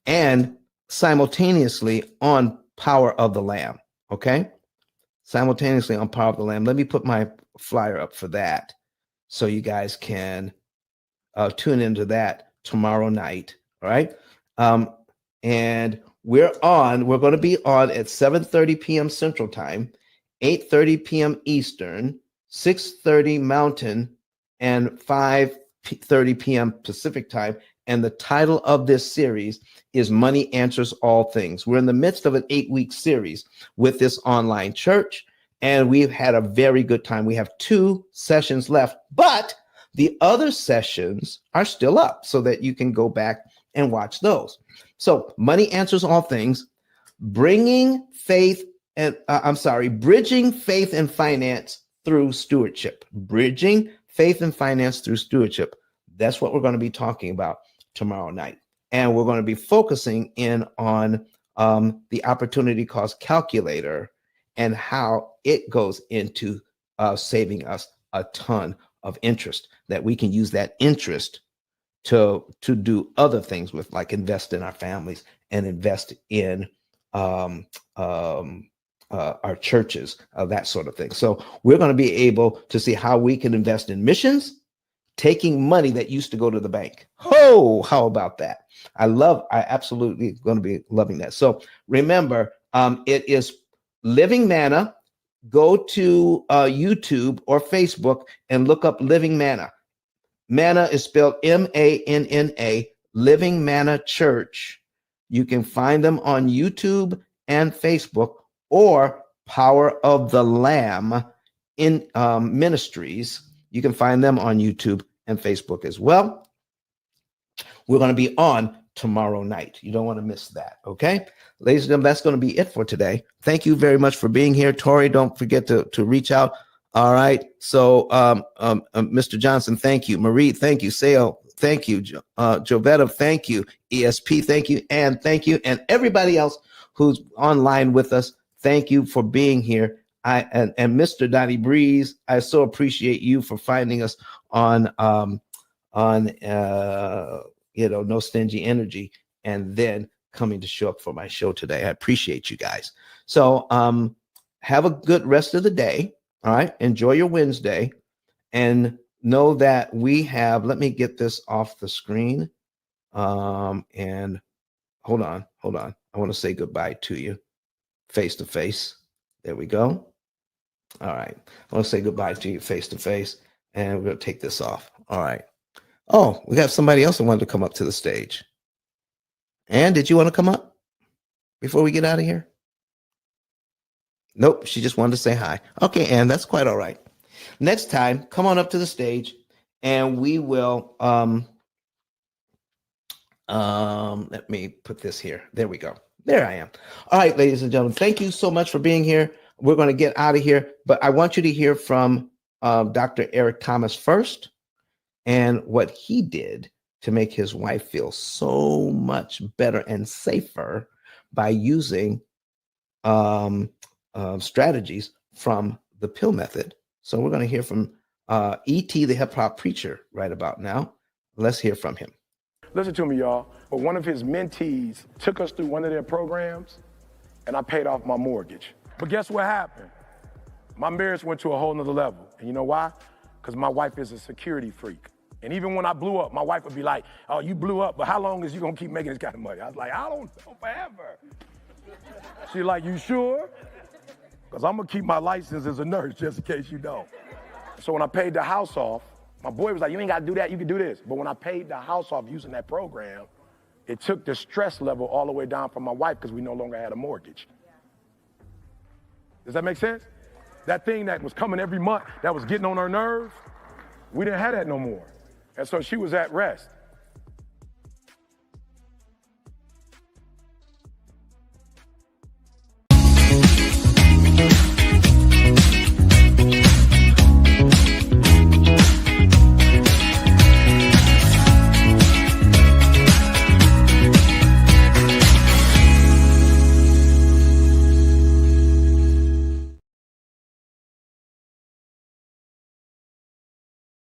And simultaneously on Power of the Lamb. Okay. Simultaneously on Power of the Lamb. Let me put my flyer up for that so you guys can tune into that tomorrow night. All right. And we're going to be on at 7:30 p.m. Central Time, 8:30 p.m. Eastern, 6:30 Mountain, and 5:30 p.m. Pacific Time. And the title of this series is Money Answers All Things. We're in the midst of an 8-week series with this online church, and we've had a very good time. We have 2 sessions left, but the other sessions are still up so that you can go back and watch those. So Money Answers All Things, bridging faith and finance through stewardship. Bridging faith and finance through stewardship. That's what we're going to be talking about tomorrow night. And we're going to be focusing in on the opportunity cost calculator and how it goes into saving us a ton of interest, that we can use that interest to do other things with, like invest in our families and invest in our churches, that sort of thing. So we're going to be able to see how we can invest in missions, taking money that used to go to the bank. Oh, how about that? I absolutely going to be loving that. So remember, it is Living Manna, go to YouTube or Facebook and look up Living Manna. Manna is spelled Manna, Living Manna Church. You can find them on YouTube and Facebook, or Power of the Lamb in Ministries. You can find them on YouTube and Facebook as well. We're going to be on tomorrow night. You don't want to miss that. Okay, ladies and gentlemen, that's going to be it for today. Thank you very much for being here. Tori, don't forget to reach out. All right. So, Mr. Johnson, thank you. Marie, thank you. Sale, thank you. Jovetta, thank you. ESP, thank you. And thank you. And everybody else who's online with us, thank you for being here. And Mr. Donnie Breeze, I so appreciate you for finding us on No Stingy Energy, and then coming to show up for my show today. I appreciate you guys. So have a good rest of the day. All right. Enjoy your Wednesday, and know that we have, let me get this off the screen. And hold on. I want to say goodbye to you face to face. There we go. All right. I want to say goodbye to you face to face, and we're going to take this off. All right. Oh, we got somebody else that wanted to come up to the stage. Ann, did you want to come up before we get out of here? Nope, she just wanted to say hi. Okay, Ann, that's quite all right. Next time, come on up to the stage, and we will let me put this here. There we go. There I am. All right, ladies and gentlemen, thank you so much for being here. We're going to get out of here, but I want you to hear from Dr. Eric Thomas first, and what he did to make his wife feel so much better and safer by using strategies from the P.I.L.L method. So we're going to hear from E.T. the hip hop preacher right about now. Let's hear from him. Listen to me, y'all. But one of his mentees took us through one of their programs, and I paid off my mortgage. But guess what happened? My marriage went to a whole nother level. And you know why? Because my wife is a security freak. And even when I blew up, my wife would be like, oh, you blew up, but how long is you gonna keep making this kind of money? I was like, I don't know, forever. She's like, you sure? Because I'm gonna keep my license as a nurse just in case you don't. So when I paid the house off, my boy was like, you ain't gotta do that, you can do this. But when I paid the house off using that program, it took the stress level all the way down for my wife because we no longer had a mortgage. Does that make sense? That thing that was coming every month, that was getting on her nerves, we didn't have that no more. And so she was at rest.